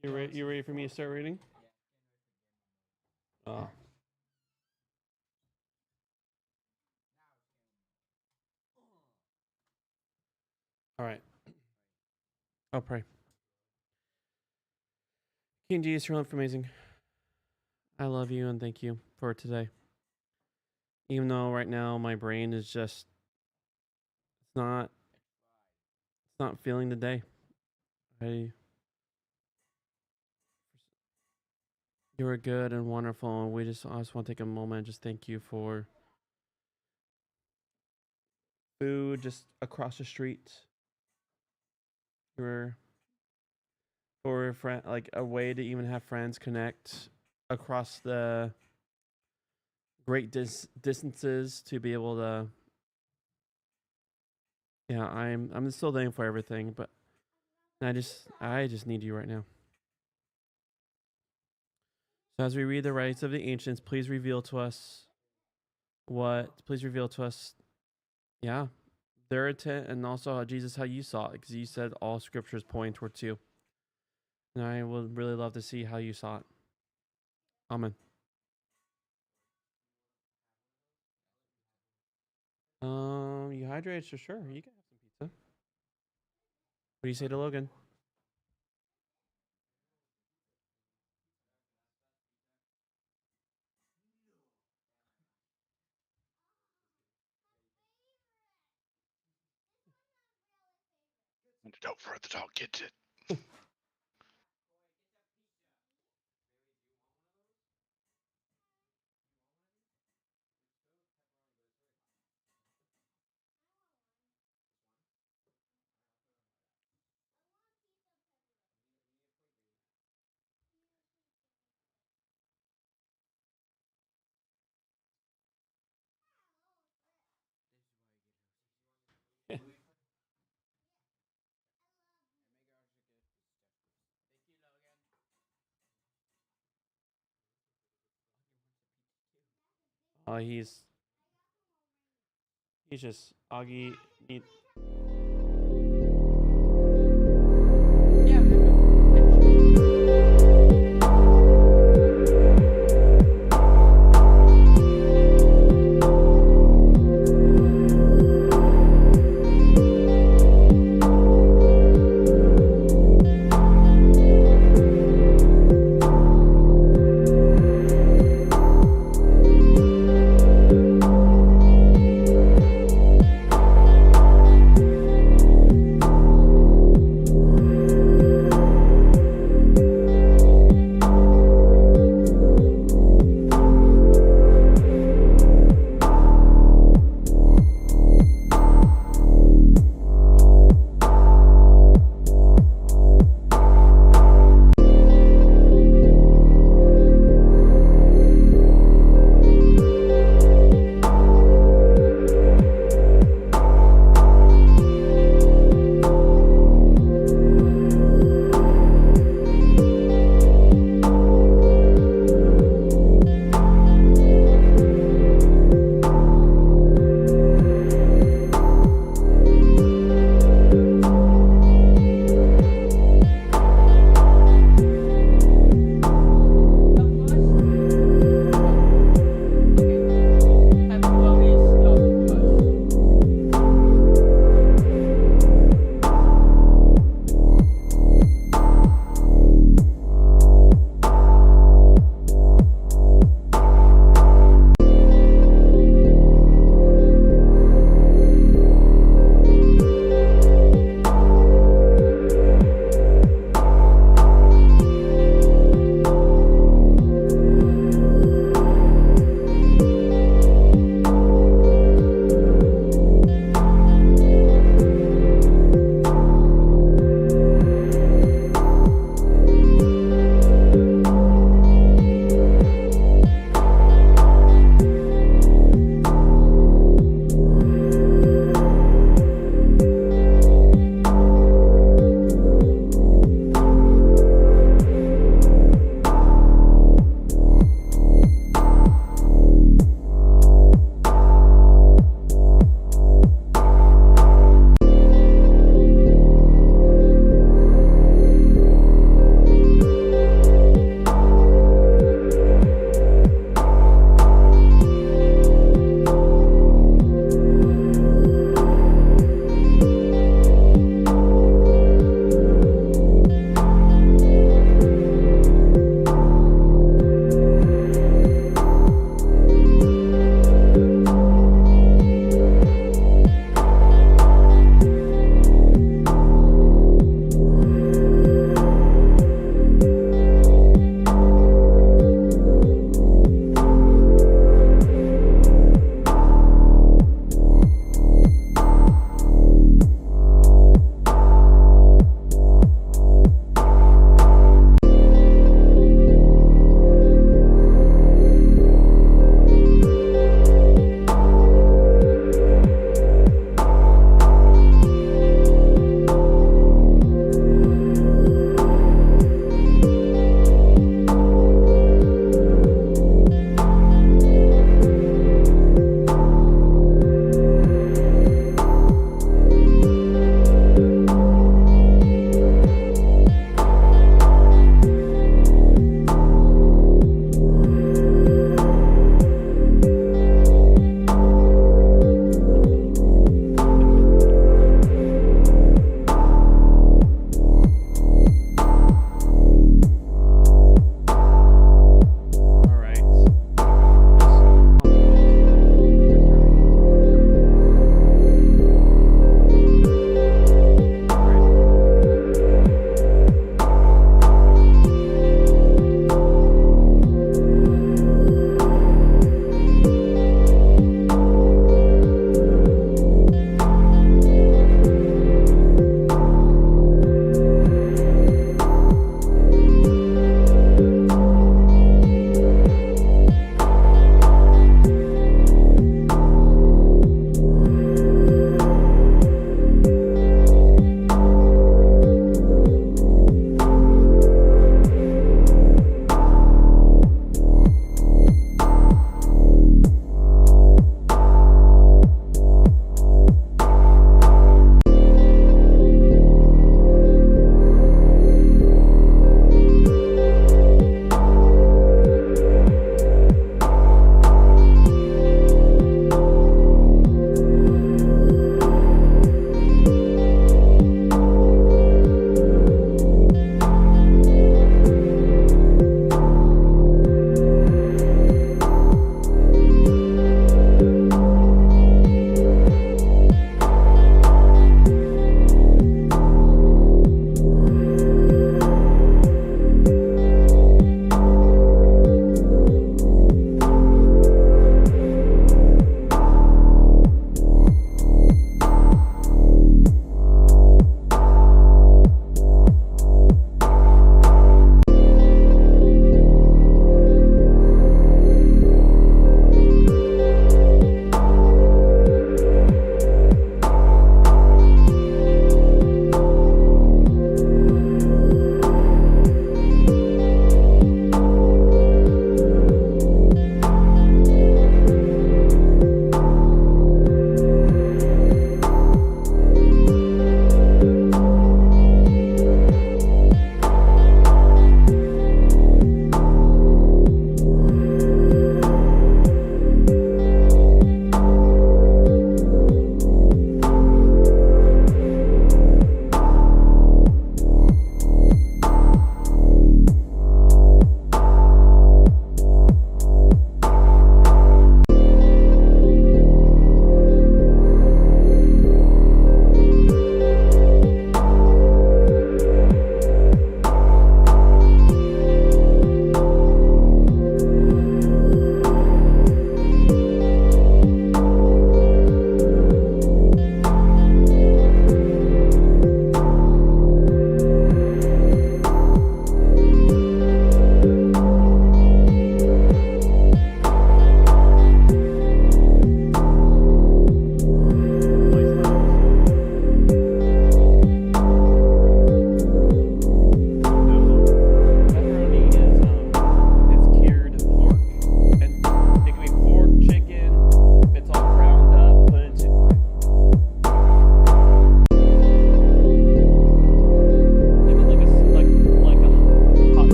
You ready for me to start reading? Oh. All right. I'll pray. King Jesus, you're amazing. I love you and thank you for today. Even though right now my brain is just it's not feeling the day. You are good and wonderful, and I just want to take a moment and just thank you for food just across the street. For a friend, like a way to even have friends connect across the great distances to be able to. Yeah, I'm still thankful for everything, but I just need you right now. So as we read the rites of the ancients, please reveal to us yeah, their intent, and also Jesus, how you saw it, because you said all scriptures point towards you. And I would really love to see how you saw it. Amen. You hydrated, so sure, you can have some pizza. What do you say to Logan? Don't for the dog gets it. He's just Augie.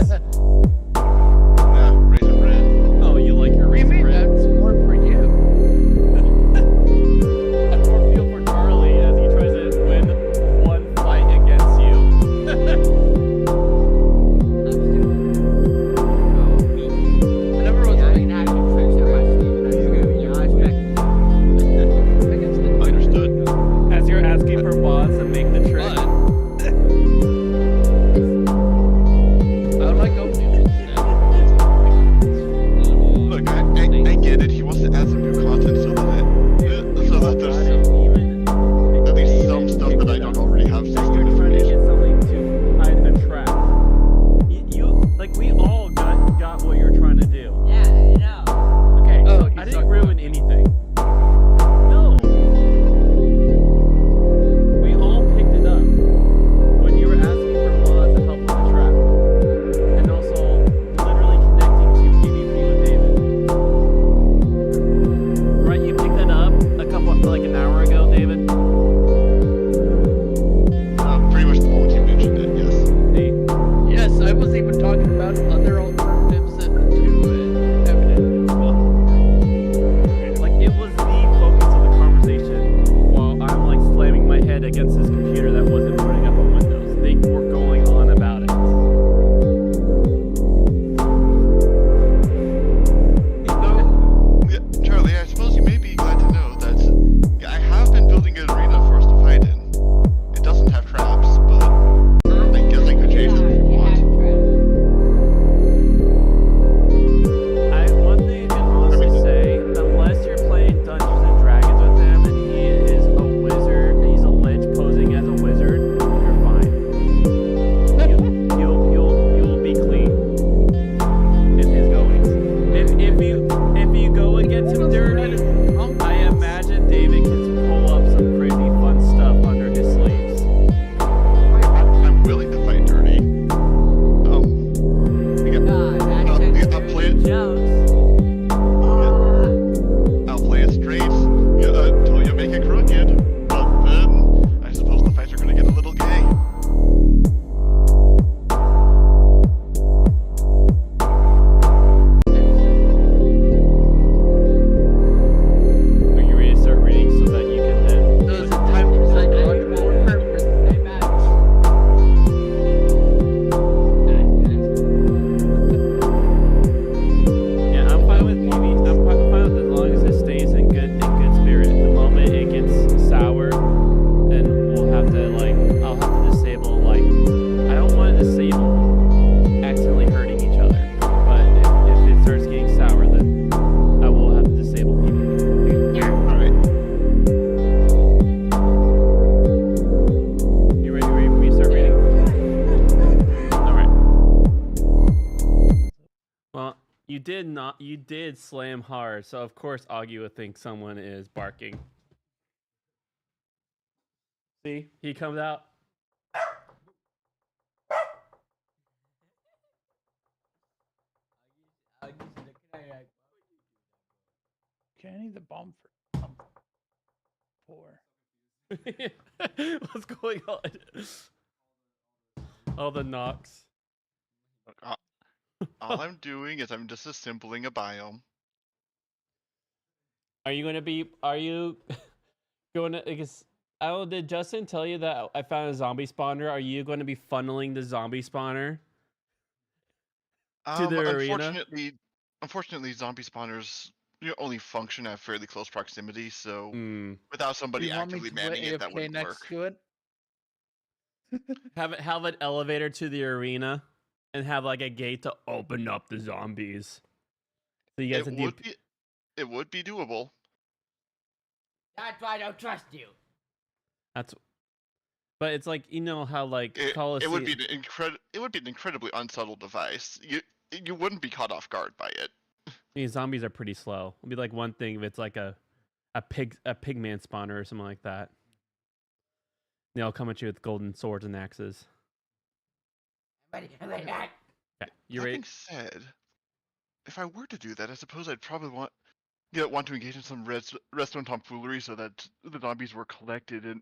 Yeah, Raisin Bran. Oh, you like your What do you raisin mean? bread? That's more for you. That's more feel for Charlie as he tries to win one fight against you. I never was Understood. As you're asking for bots to make the trick. But I would like opening Look, I get it. He wants to add some new content so that there's at least some stuff that I don't already have. As you're trying to get something to hide a trap. You like we all got what you're trying to do. Yeah, I know. Okay, Oh, so he's I didn't talking ruin about me. anything. No. We all picked it up when you were asking for mods to help with the trap. And also literally connecting to PvP with David. Right, you picked that up like an hour ago, David? Pretty much the moment you mentioned it, yes. See? Yes, I was even talking about other alternatives to Evident as well. Like it was the focus of the conversation while I'm like slamming my head against this computer that wasn't putting up a Windows. They were going on about it. Yeah, Charlie, I suppose you may be glad to know that I have been building an arena for us to fight in. It doesn't have traps, but I guess I could change them if you want. One thing I can honestly say, unless you're playing Dungeons and Dragons with him and he is a wizard, he's a lich posing as a wizard, you're fine. You'll be clean in his goings. If you go against him dirty, I imagine David can pull up some crazy fun stuff under his sleeves. I'm willing to fight dirty. I'll play it. I'll play it straight. Until you make it crooked. But then I suppose the fights are gonna get a little gay. Are you ready to start reading so that you can then? So is it time for psychological warfare? Yeah, I'm fine with PV. I'm fine with as long as it stays in good spirit. The moment it gets sour, then we'll have to I'll have to disable I don't want to disable accidentally hurting each other. But if it starts getting sour, then I will have to disable PvP. Alright. You ready for me to start reading? All right. Well, you did slam hard, so of course Augie would think someone is barking. See, he comes out. Kenny the bomb for 4. What's going on? All the knocks. Look, all I'm doing is I'm disassembling a biome. Are you going to, because did Justin tell you that I found a zombie spawner? Are you going to be funneling the zombie spawner to the arena? Unfortunately, zombie spawners only function at fairly close proximity, so without Do somebody you want me actively to manning it, that AFK wouldn't next work. to it? Have an elevator to the arena and have like a gate to open up the zombies. So you guys It would be doable. That's why I don't trust you. But it's like, you know how like It Coliseum. would be an incredibly unsubtle device. You wouldn't be caught off guard by it. These zombies are pretty slow. It'd be like one thing if it's like a pigman spawner or something like that. They all come at you with golden swords and axes. I'm ready. Okay, you That ready? being said, if I were to do that, I suppose I'd probably want to engage in some redstone tomfoolery so that the zombies were collected in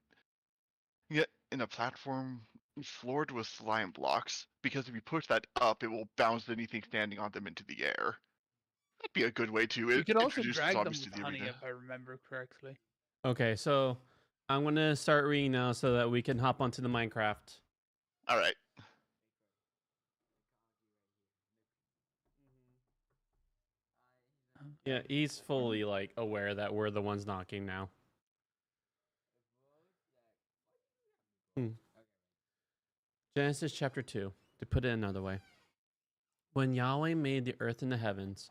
a platform floored with slime blocks, because if you push that up, it will bounce anything standing on them into the air. That'd be a good way to You could also introduce the drag them zombies to with the honey, arena. if I remember correctly. Okay, so I'm gonna start reading now so that we can hop onto the Minecraft. Alright. Yeah, he's fully like aware that we're the ones knocking now. Genesis chapter 2, to put it another way. When Yahweh made the earth and the heavens,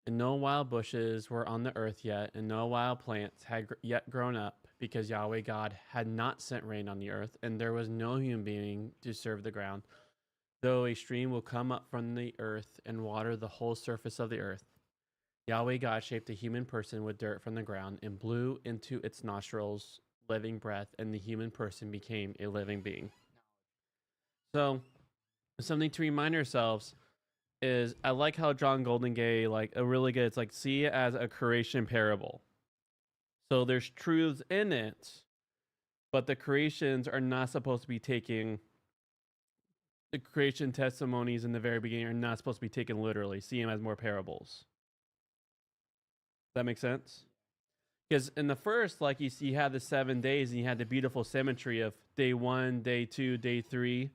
and no wild bushes were on the earth yet, and no wild plants had yet grown up, because Yahweh God had not sent rain on the earth, and there was no human being to serve the ground, though a stream will come up from the earth and water the whole surface of the earth. Yahweh God shaped a human person with dirt from the ground and blew into its nostrils living breath, and the human person became a living being. So, something to remind ourselves is I like how John Golden gave like a really good, it's like see it as a creation parable. So there's truths in it, but the creations are not supposed to be taking the creation testimonies in the very beginning are not supposed to be taken literally. See them as more parables. That makes sense? Because in the first, like you had the 7 days and you had the beautiful symmetry of day 1, day 2, day 3,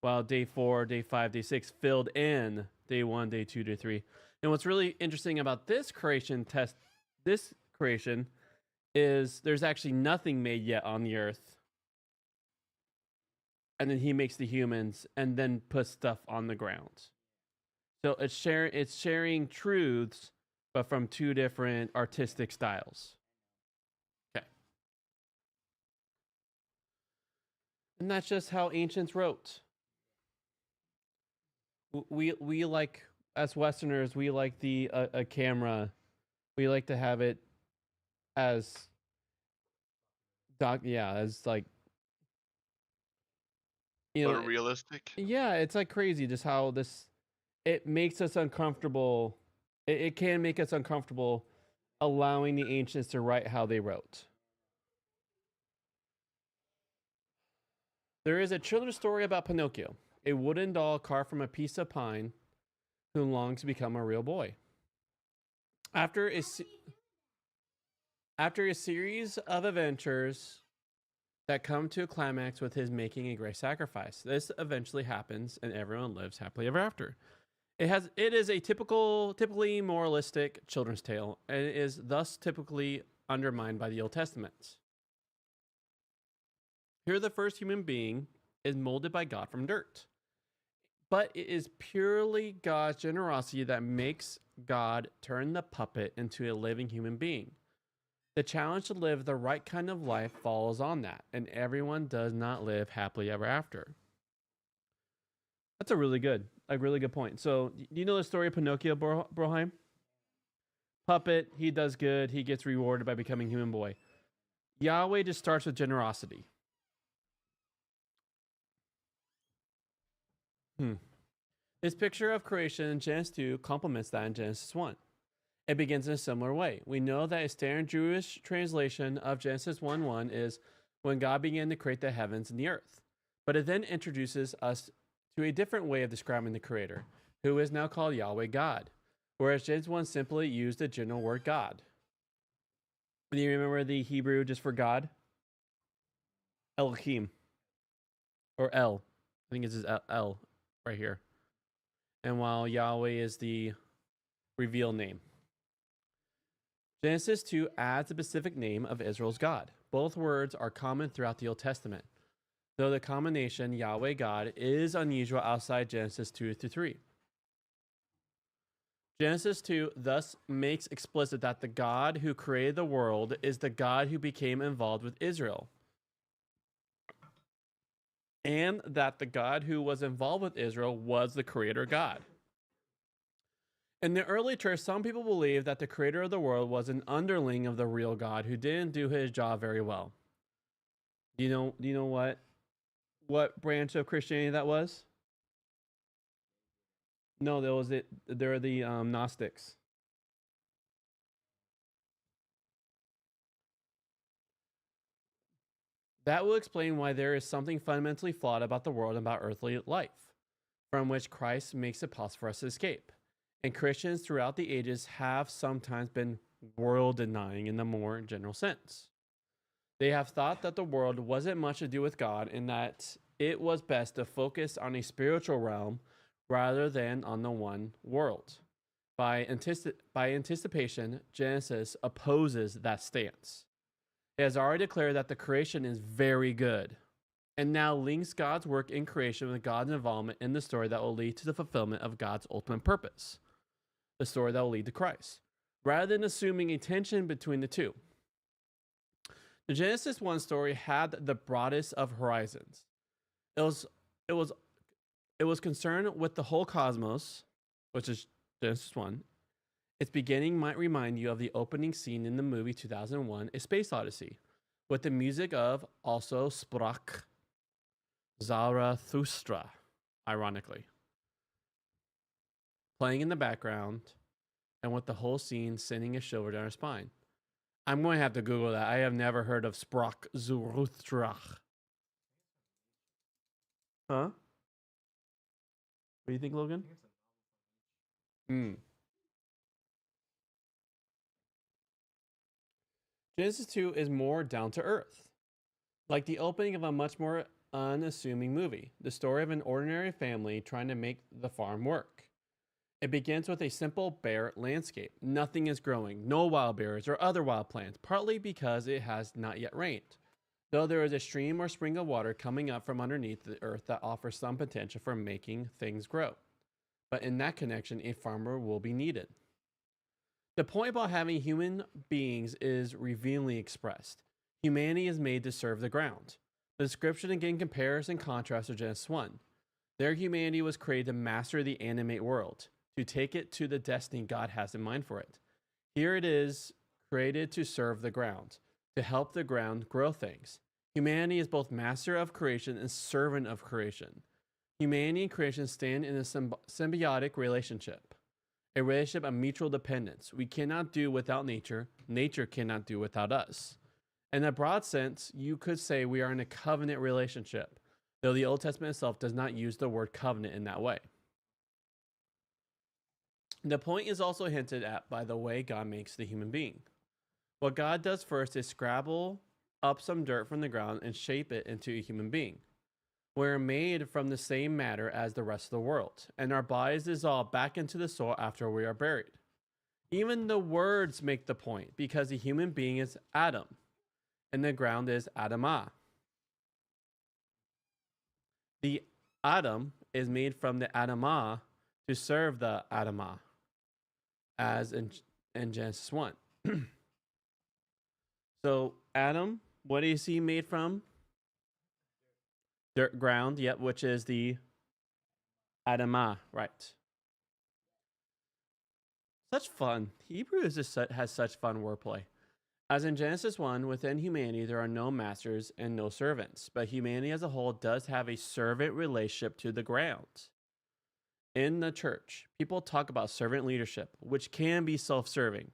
while day 4, day 5, day 6 filled in day 1, day 2, day 3. And what's really interesting about this creation is there's actually nothing made yet on the earth. And then he makes the humans and then puts stuff on the ground. So it's sharing truths, but from two different artistic styles. Okay. And that's just how ancients wrote. We like, as Westerners, we like a camera. We like to have it as as like, you know, Photorealistic. yeah, it's like crazy just how it makes us uncomfortable. It can make us uncomfortable allowing the ancients to write how they wrote. There is a children's story about Pinocchio, a wooden doll carved from a piece of pine who longs to become a real boy. After a series of adventures that come to a climax with his making a great sacrifice, this eventually happens and everyone lives happily ever after. It is a typically moralistic children's tale, and it is thus typically undermined by the Old Testament. Here, the first human being is molded by God from dirt. But it is purely God's generosity that makes God turn the puppet into a living human being. The challenge to live the right kind of life falls on that, and everyone does not live happily ever after. That's a really good point. So, do you know the story of Pinocchio, Broheim? Puppet, he does good, he gets rewarded by becoming human boy. Yahweh just starts with generosity. This picture of creation in Genesis 2 complements that in Genesis 1. It begins in a similar way. We know that a standard Jewish translation of Genesis 1:1 is when God began to create the heavens and the earth. But it then introduces us to a different way of describing the Creator, who is now called Yahweh God, whereas Genesis 1 simply used the general word God. Do you remember the Hebrew just for God? Elohim. Or El. I think it's just El right here. And while Yahweh is the revealed name. Genesis 2 adds the specific name of Israel's God. Both words are common throughout the Old Testament, though the combination Yahweh God is unusual outside Genesis 2-3. Genesis 2 thus makes explicit that the God who created the world is the God who became involved with Israel, and that the God who was involved with Israel was the creator God. In the early church, some people believed that the creator of the world was an underling of the real God who didn't do his job very well. Do you know what branch of Christianity that was? No, there was it. They're the Gnostics. That will explain why there is something fundamentally flawed about the world and about earthly life, from which Christ makes it possible for us to escape. And Christians throughout the ages have sometimes been world denying in the more general sense. They have thought that the world wasn't much to do with God and that it was best to focus on a spiritual realm rather than on the one world. By anticipation, Genesis opposes that stance. It has already declared that the creation is very good, and now links God's work in creation with God's involvement in the story that will lead to the fulfillment of God's ultimate purpose, the story that will lead to Christ, rather than assuming a tension between the two. The Genesis 1 story had the broadest of horizons. It was concerned with the whole cosmos, which is Genesis 1. Its beginning might remind you of the opening scene in the movie 2001, A Space Odyssey, with the music of Also Sprach Zarathustra, ironically, playing in the background, and with the whole scene sending a shiver down her spine. I'm going to have to Google that. I have never heard of Sprach Zarathustra. Huh? What do you think, Logan? Genesis 2 is more down to earth, like the opening of a much more unassuming movie, the story of an ordinary family trying to make the farm work. It begins with a simple bare landscape. Nothing is growing, no wild berries or other wild plants, partly because it has not yet rained, though there is a stream or spring of water coming up from underneath the earth that offers some potential for making things grow. But in that connection, a farmer will be needed. The point about having human beings is revealingly expressed. Humanity is made to serve the ground. The description again compares and contrasts to Genesis 1. Their humanity was created to master the animate world, to take it to the destiny God has in mind for it. Here it is created to serve the ground, to help the ground grow things. Humanity is both master of creation and servant of creation. Humanity and creation stand in a symbiotic relationship, a relationship of mutual dependence. We cannot do without nature. Nature cannot do without us. In a broad sense, you could say we are in a covenant relationship, though the Old Testament itself does not use the word covenant in that way. The point is also hinted at by the way God makes the human being. What God does first is scrabble up some dirt from the ground and shape it into a human being. We're made from the same matter as the rest of the world, and our bodies dissolve back into the soil after we are buried. Even the words make the point, because the human being is Adam, and the ground is Adamah. The Adam is made from the Adamah to serve the Adamah, as in Genesis 1. So Adam, what is he made from? Dirt, ground, yep, which is the Adamah, right. Such fun. Hebrew has such fun wordplay. As in Genesis 1, within humanity there are no masters and no servants, but humanity as a whole does have a servant relationship to the ground. In the church, people talk about servant leadership, which can be self-serving.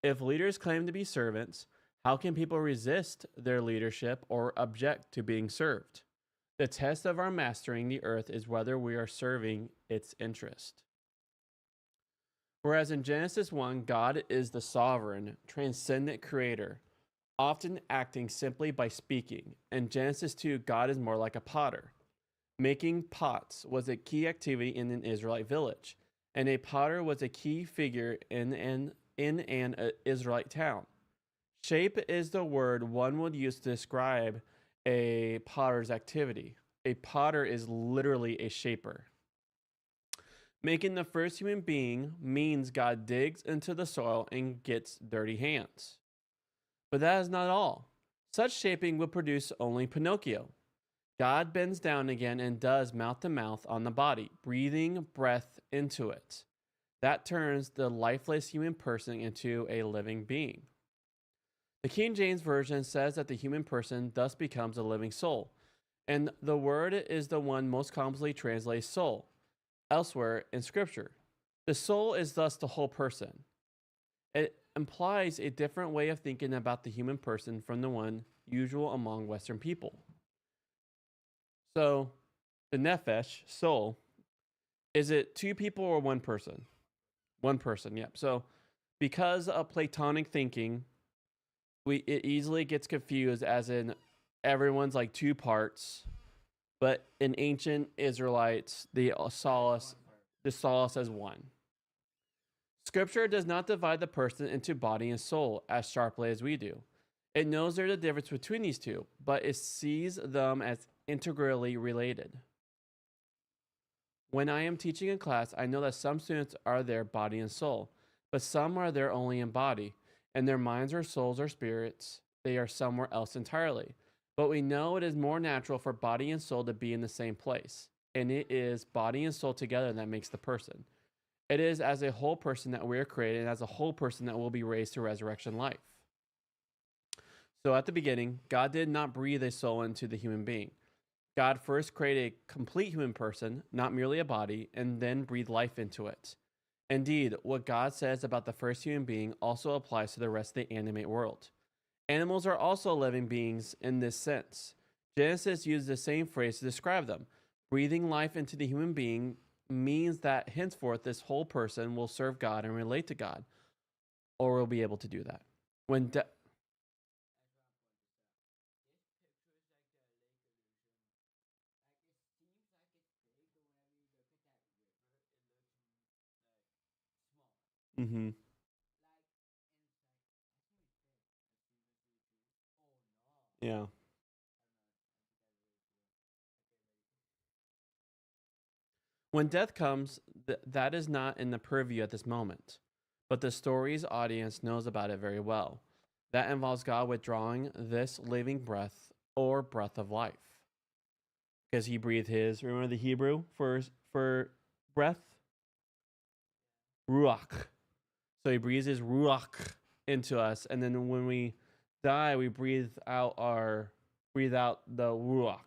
If leaders claim to be servants, how can people resist their leadership or object to being served? The test of our mastering the earth is whether we are serving its interest. Whereas in Genesis 1, God is the sovereign, transcendent creator, often acting simply by speaking. In Genesis 2, God is more like a potter. Making pots was a key activity in an Israelite village, and a potter was a key figure in an Israelite town. Shape is the word one would use to describe a potter's activity. A potter is literally a shaper. Making the first human being means God digs into the soil and gets dirty hands. But that is not all. Such shaping would produce only Pinocchio. God bends down again and does mouth to mouth on the body, breathing breath into it. That turns the lifeless human person into a living being. The King James Version says that the human person thus becomes a living soul, and the word is the one most commonly translates soul elsewhere in Scripture. The soul is thus the whole person. It implies a different way of thinking about the human person from the one usual among Western people. So, the nefesh, soul, is it two people or one person? One person, yep. So, because of Platonic thinking, it easily gets confused as in everyone's like two parts, but in ancient Israelites, they saw us as one. Scripture does not divide the person into body and soul as sharply as we do. It knows there's a difference between these two, but it sees them as integrally related. When I am teaching in class, I know that some students are there body and soul, but some are there only in body, and their minds or souls or spirits, they are somewhere else entirely. But we know it is more natural for body and soul to be in the same place, and it is body and soul together that makes the person. It is as a whole person that we are created, and as a whole person that will be raised to resurrection life. So at the beginning, God did not breathe a soul into the human being. God first created a complete human person, not merely a body, and then breathed life into it. Indeed, what God says about the first human being also applies to the rest of the animate world. Animals are also living beings in this sense. Genesis used the same phrase to describe them. Breathing life into the human being means that henceforth this whole person will serve God and relate to God, or will be able to do that. When mm-hmm. Yeah. When death comes, that is not in the purview at this moment, but the story's audience knows about it very well. That involves God withdrawing this living breath or breath of life. Because he breathed his, remember the Hebrew for breath? Ruach. So he breathes his ruach into us, and then when we die, we breathe out the ruach.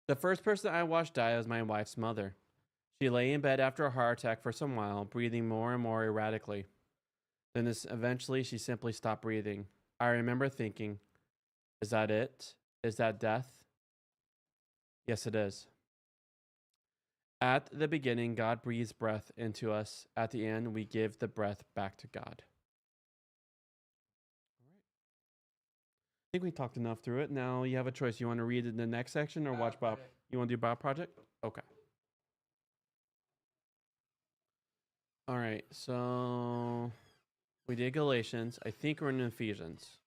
The first person I watched die was my wife's mother. She lay in bed after a heart attack for some while, breathing more and more erratically. Then eventually she simply stopped breathing. I remember thinking, is that it? Is that death? Yes, it is. At the beginning, God breathes breath into us. At the end, we give the breath back to God. All right. I think we talked enough through it. Now you have a choice. You want to read the next section or watch Bob? You want to do Bob Project? Okay. All right. So we did Galatians. I think we're in Ephesians.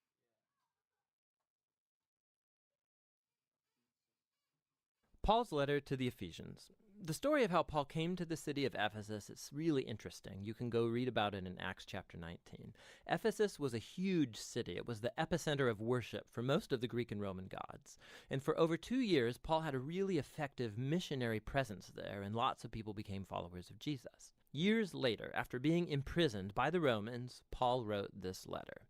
Paul's letter to the Ephesians. The story of how Paul came to the city of Ephesus is really interesting. You can go read about it in Acts chapter 19. Ephesus was a huge city. It was the epicenter of worship for most of the Greek and Roman gods. And for over 2 years, Paul had a really effective missionary presence there, and lots of people became followers of Jesus. Years later, after being imprisoned by the Romans, Paul wrote this letter.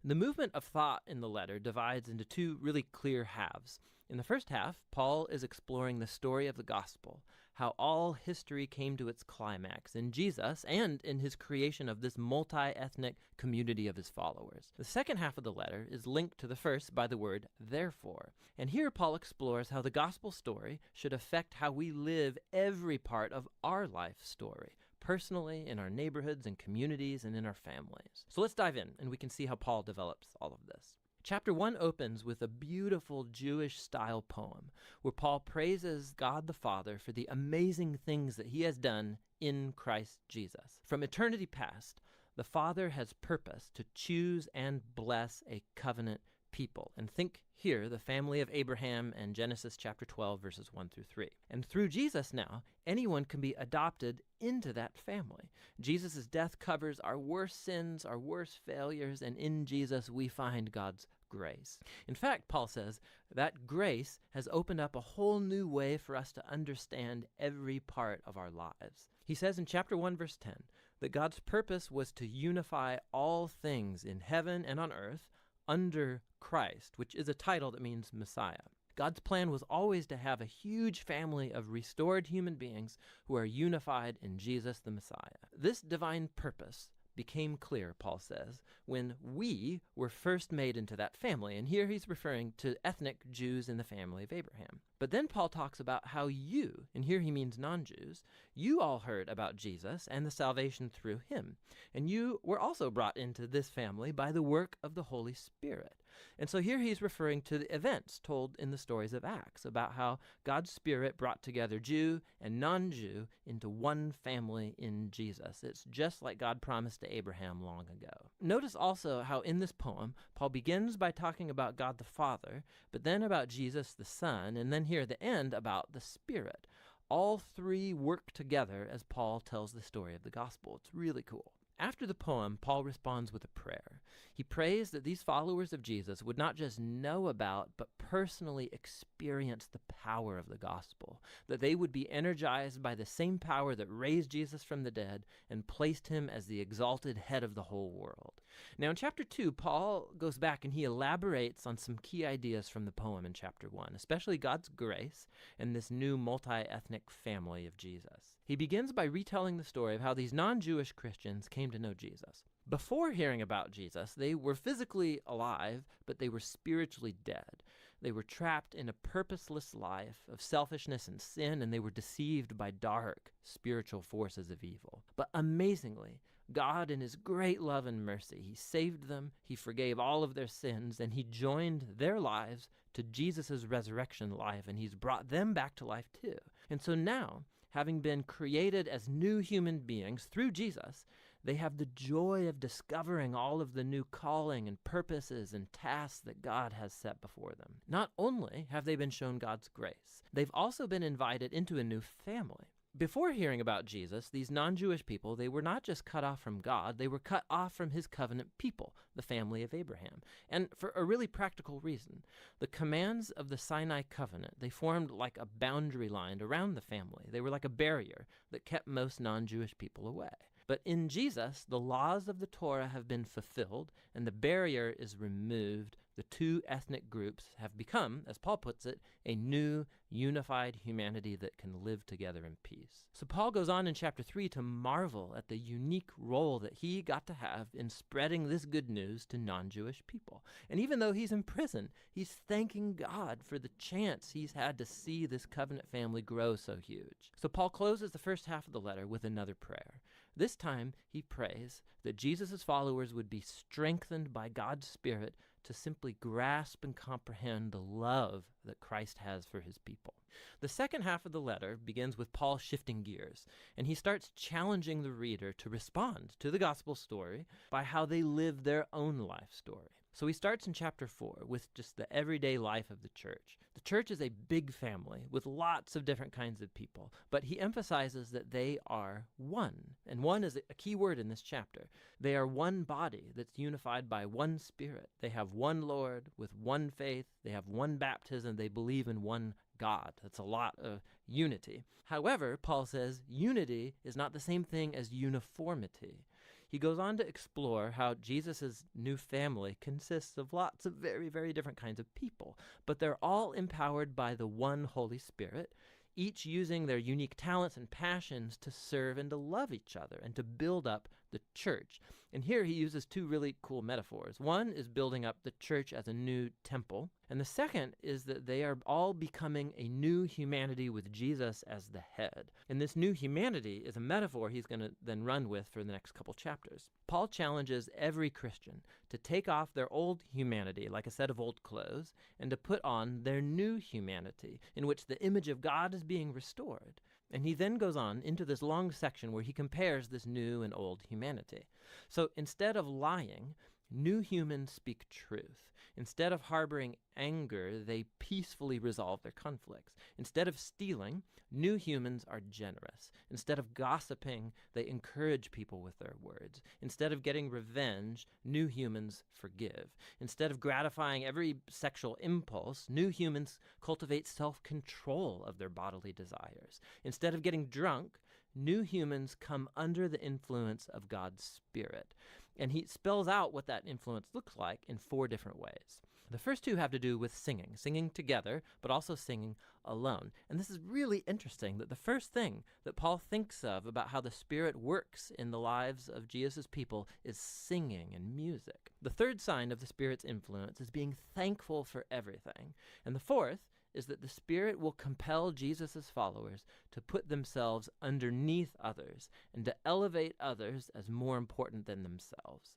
The movement of thought in the letter divides into two really clear halves. In the first half, Paul is exploring the story of the gospel, how all history came to its climax in Jesus and in his creation of this multi-ethnic community of his followers. The second half of the letter is linked to the first by the word therefore. And here Paul explores how the gospel story should affect how we live every part of our life story, personally, in our neighborhoods and communities, and in our families. So let's dive in, and we can see how Paul develops all of this. Chapter 1 opens with a beautiful Jewish-style poem where Paul praises God the Father for the amazing things that he has done in Christ Jesus. From eternity past, the Father has purposed to choose and bless a covenant people. And think here, the family of Abraham and Genesis chapter 12, verses 1 through 3. And through Jesus now, anyone can be adopted into that family. Jesus' death covers our worst sins, our worst failures, and in Jesus we find God's grace. In fact, Paul says that grace has opened up a whole new way for us to understand every part of our lives. He says in chapter 1, verse 10, that God's purpose was to unify all things in heaven and on earth under Christ, which is a title that means Messiah. God's plan was always to have a huge family of restored human beings who are unified in Jesus the Messiah. This divine purpose became clear, Paul says, when we were first made into that family. And here he's referring to ethnic Jews in the family of Abraham. But then Paul talks about how you, and here he means non-Jews, you all heard about Jesus and the salvation through him. And you were also brought into this family by the work of the Holy Spirit. And so here he's referring to the events told in the stories of Acts about how God's Spirit brought together Jew and non-Jew into one family in Jesus. It's just like God promised to Abraham long ago. Notice also how in this poem, Paul begins by talking about God the Father, but then about Jesus the Son, and then here at the end about the Spirit. All three work together as Paul tells the story of the gospel. It's really cool. After the poem, Paul responds with a prayer. He prays that these followers of Jesus would not just know about, but personally experience the power of the gospel, that they would be energized by the same power that raised Jesus from the dead and placed him as the exalted head of the whole world. Now in chapter 2, Paul goes back and he elaborates on some key ideas from the poem in chapter 1, especially God's grace and this new multi-ethnic family of Jesus. He begins by retelling the story of how these non-Jewish Christians came to know Jesus. Before hearing about Jesus, they were physically alive, but they were spiritually dead. They were trapped in a purposeless life of selfishness and sin, and they were deceived by dark spiritual forces of evil. But amazingly, God, in his great love and mercy, he saved them, he forgave all of their sins, and he joined their lives to Jesus' resurrection life, and he's brought them back to life too. And so now, having been created as new human beings through Jesus, they have the joy of discovering all of the new calling and purposes and tasks that God has set before them. Not only have they been shown God's grace, they've also been invited into a new family. Before hearing about Jesus, these non-Jewish people, they were not just cut off from God, they were cut off from his covenant people, the family of Abraham. And for a really practical reason. The commands of the Sinai covenant, they formed like a boundary line around the family. They were like a barrier that kept most non-Jewish people away. But in Jesus, the laws of the Torah have been fulfilled, and the barrier is removed. The two ethnic groups have become, as Paul puts it, a new, unified humanity that can live together in peace. So Paul goes on in chapter 3 to marvel at the unique role that he got to have in spreading this good news to non-Jewish people. And even though he's in prison, he's thanking God for the chance he's had to see this covenant family grow so huge. So Paul closes the first half of the letter with another prayer. This time, he prays that Jesus' followers would be strengthened by God's Spirit to simply grasp and comprehend the love that Christ has for his people. The second half of the letter begins with Paul shifting gears, and he starts challenging the reader to respond to the gospel story by how they live their own life story. So he starts in chapter 4 with just the everyday life of the church. The church is a big family with lots of different kinds of people, but he emphasizes that they are one. And one is a key word in this chapter. They are one body that's unified by one Spirit. They have one Lord with one faith. They have one baptism. They believe in one God. That's a lot of unity. However, Paul says unity is not the same thing as uniformity. He goes on to explore how Jesus' new family consists of lots of very, very different kinds of people, but they're all empowered by the one Holy Spirit, each using their unique talents and passions to serve and to love each other and to build up the church. And here he uses two really cool metaphors. One is building up the church as a new temple, and the second is that they are all becoming a new humanity with Jesus as the head. And this new humanity is a metaphor he's going to then run with for the next couple chapters. Paul challenges every Christian to take off their old humanity, like a set of old clothes, and to put on their new humanity, in which the image of God is being restored. And he then goes on into this long section where he compares this new and old humanity. So instead of lying, new humans speak truth. Instead of harboring anger, they peacefully resolve their conflicts. Instead of stealing, new humans are generous. Instead of gossiping, they encourage people with their words. Instead of getting revenge, new humans forgive. Instead of gratifying every sexual impulse, new humans cultivate self-control of their bodily desires. Instead of getting drunk, new humans come under the influence of God's Spirit. And he spells out what that influence looks like in 4 different ways. The first two have to do with singing together, but also singing alone. And this is really interesting that the first thing that Paul thinks of about how the Spirit works in the lives of Jesus' people is singing and music. The third sign of the Spirit's influence is being thankful for everything. And the fourth is that the Spirit will compel Jesus' followers to put themselves underneath others and to elevate others as more important than themselves.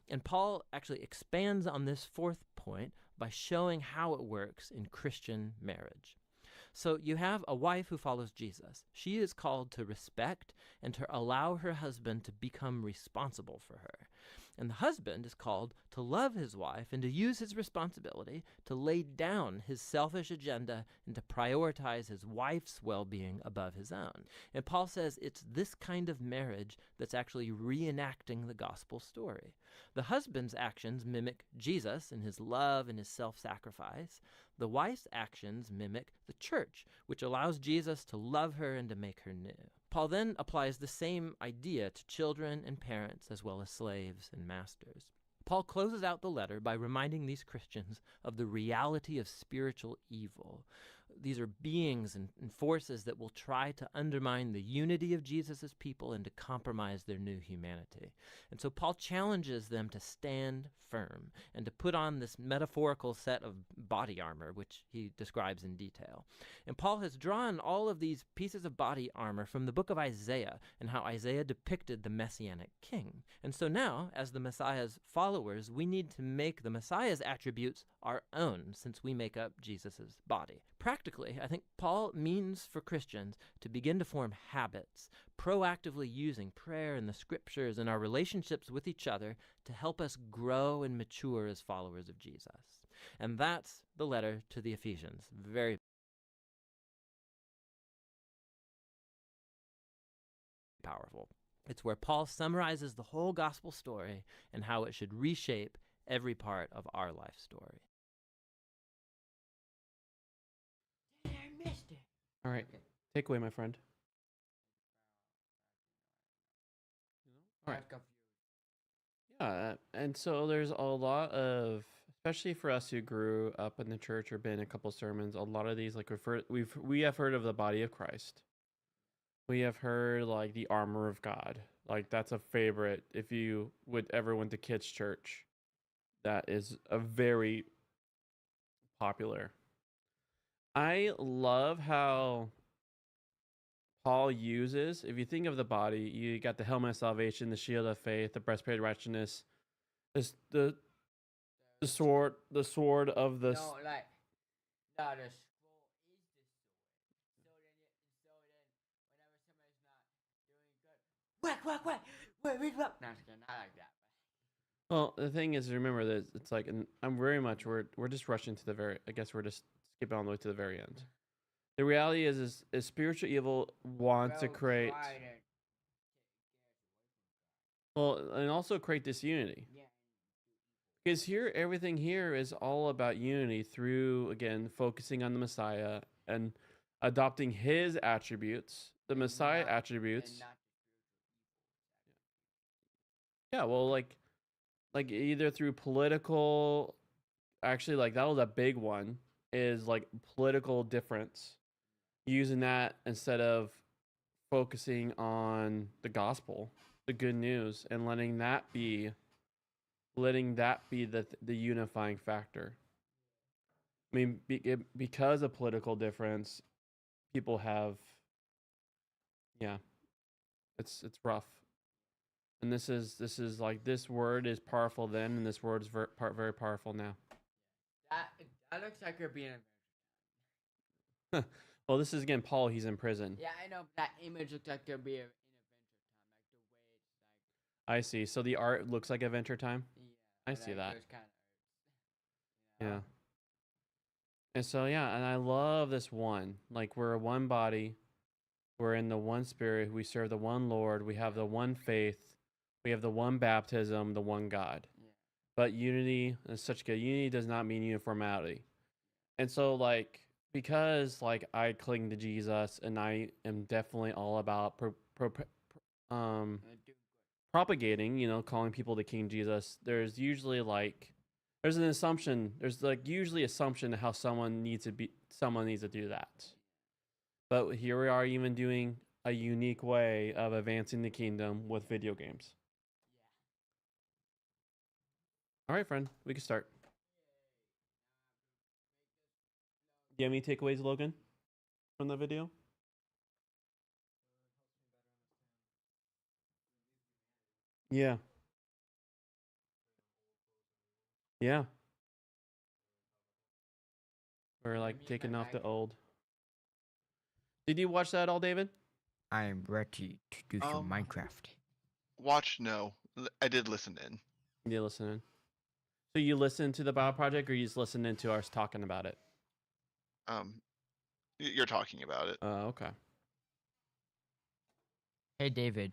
And Paul actually expands on this fourth point by showing how it works in Christian marriage. So you have a wife who follows Jesus. She is called to respect and to allow her husband to become responsible for her. And the husband is called to love his wife and to use his responsibility to lay down his selfish agenda and to prioritize his wife's well-being above his own. And Paul says it's this kind of marriage that's actually reenacting the gospel story. The husband's actions mimic Jesus in his love and his self-sacrifice. The wife's actions mimic the church, which allows Jesus to love her and to make her new. Paul then applies the same idea to children and parents as well as slaves and masters. Paul closes out the letter by reminding these Christians of the reality of spiritual evil. These are beings and forces that will try to undermine the unity of Jesus' people and to compromise their new humanity. And so Paul challenges them to stand firm and to put on this metaphorical set of body armor, which he describes in detail. And Paul has drawn all of these pieces of body armor from the book of Isaiah and how Isaiah depicted the Messianic king. And so now, as the Messiah's followers, we need to make the Messiah's attributes our own, since we make up Jesus' body. Practically, I think Paul means for Christians to begin to form habits, proactively using prayer and the scriptures and our relationships with each other to help us grow and mature as followers of Jesus. And that's the letter to the Ephesians. Very powerful. It's where Paul summarizes the whole gospel story and how it should reshape every part of our life story. I missed it. All right. Take away, my friend. All right. Yeah, and so there's a lot of, especially for us who grew up in the church or been in a couple sermons, a lot of these, like we have heard of the body of Christ. We have heard like the armor of God. Like that's a favorite. If you would ever went to kids' church, that is a very popular. I love how Paul uses, if you think of the body, you got the helmet of salvation, the shield of faith, the breastplate of righteousness, the sword of the No, like, no, the scroll is the sword. So then, whenever somebody's not doing good, whack. No, I'm just kidding, not like that. Well, the thing is, remember that it's like, and I'm very much we're just rushing to the very. I guess we're just skipping all the way to the very end. The reality is spiritual evil wants to create, well, and also create disunity. Yeah. Because here, everything here is all about unity through, again, focusing on the Messiah and adopting his attributes, the Messiah attributes. Yeah, well, like either through political, actually, like that was a big one, is like political difference, using that instead of focusing on the gospel, the good news, and letting that be the unifying factor. I mean, because of political difference, people have, yeah, it's rough. And this is like, this word is powerful then, and this word is very powerful now. That looks like you're being. Well, this is again Paul. He's in prison. Yeah, I know. That image looks like you're being in Adventure Time, like the way it's like. I see. So the art looks like Adventure Time. Yeah, I see like, that. those kind of, Yeah. And so yeah, and I love this one. Like, we're one body, we're in the one spirit, we serve the one Lord, we have the one faith, we have the one baptism, the one God. Yeah. But unity is such good. Unity does not mean uniformity. And so, like, because like I cling to Jesus, and I am definitely all about propagating, calling people to King Jesus, there's usually like There's an assumption. There's like usually assumption how someone needs to do that. But here we are even doing a unique way of advancing the kingdom with video games. All right, friend, we can start. Do you have any takeaways, Logan, from the video? Yeah. Yeah. We're like taking off the old. Did you watch that all, David? I am ready to do some Minecraft. Watch, no. I did listen in. You listening? So you listened to the Bio Project, or you just listening to us talking about it? You're talking about it. Okay. Hey, David.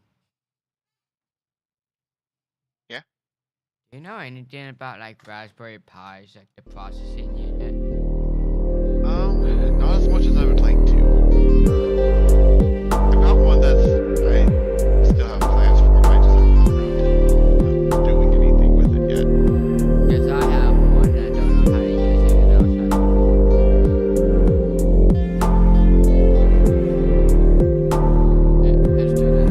Yeah? Do you know anything about like Raspberry Pis, like the processing unit? Not as much as I would like to. I got one that I still have plans for, but I just haven't gotten around to doing anything with it yet. Because I have one that I don't know how to use it, and I was let's do that.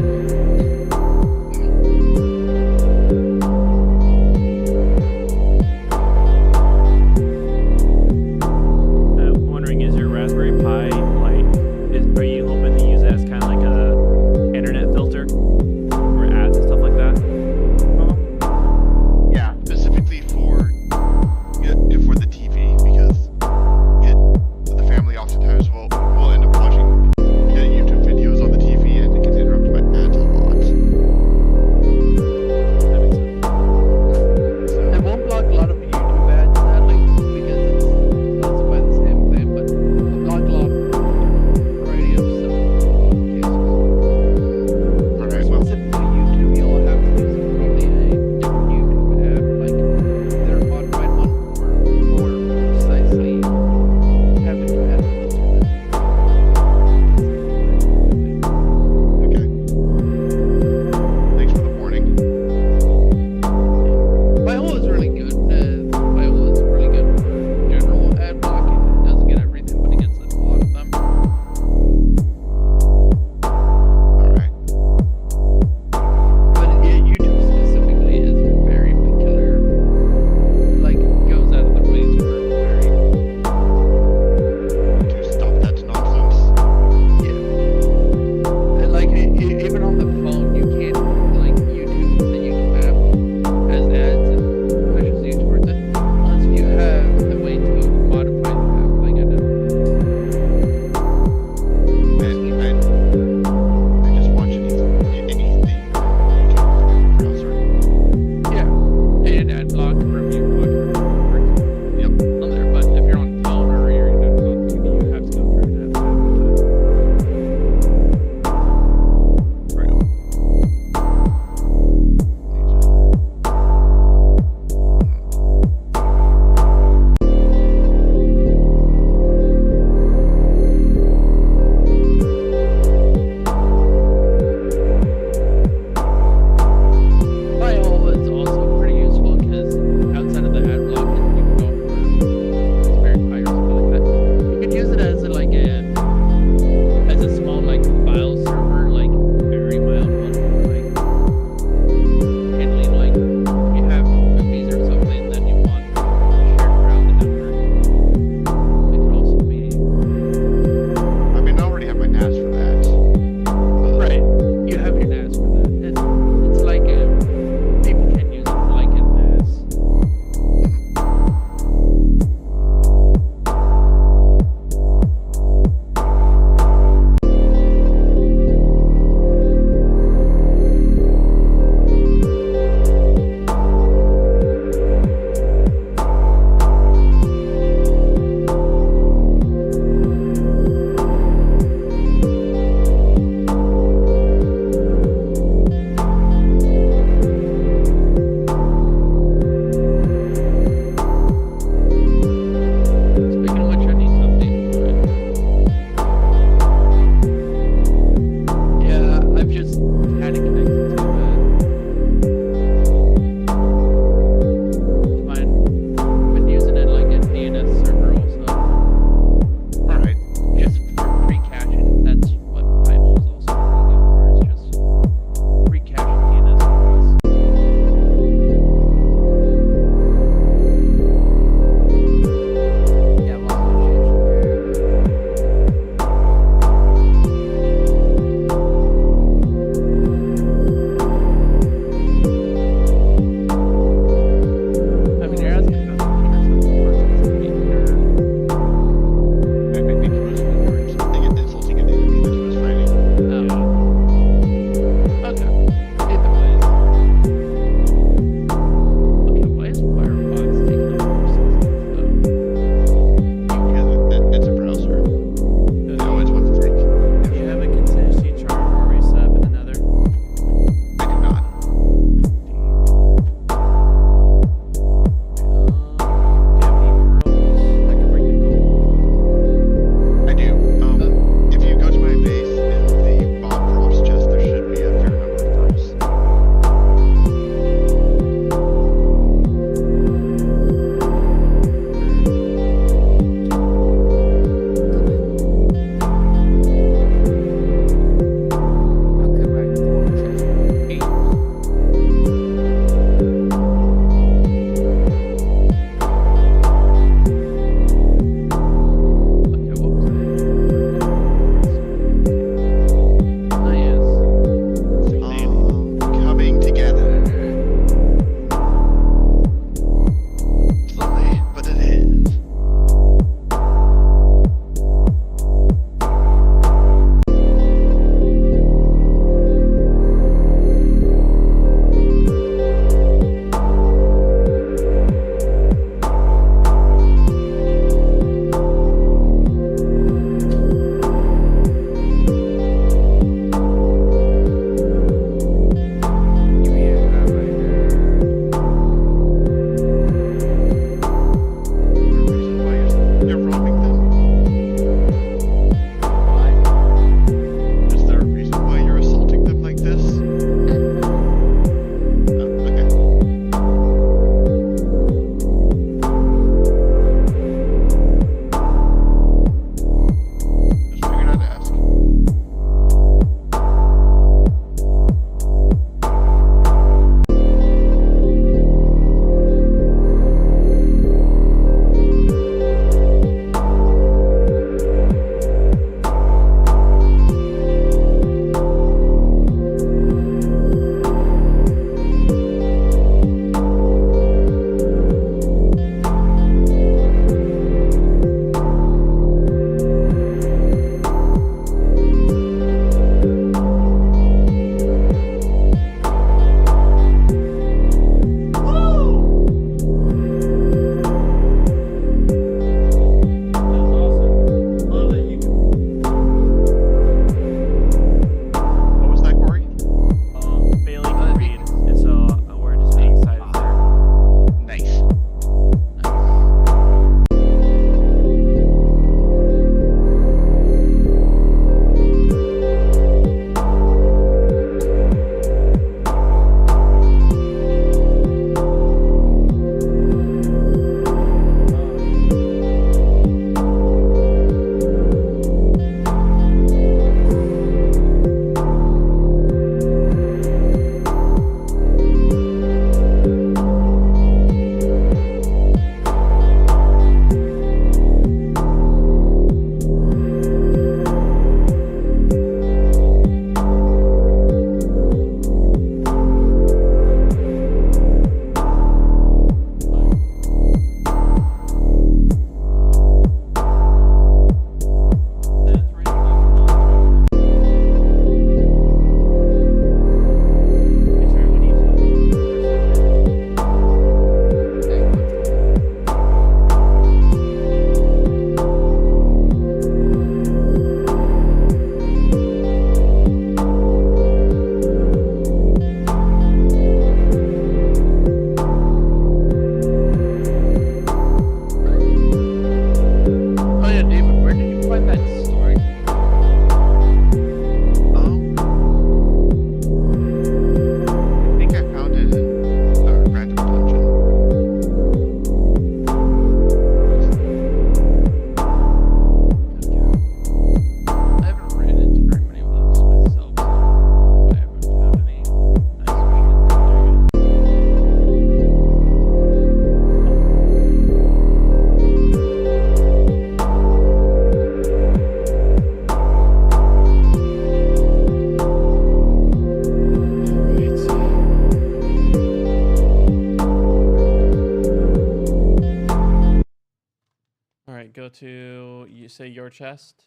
say your chest,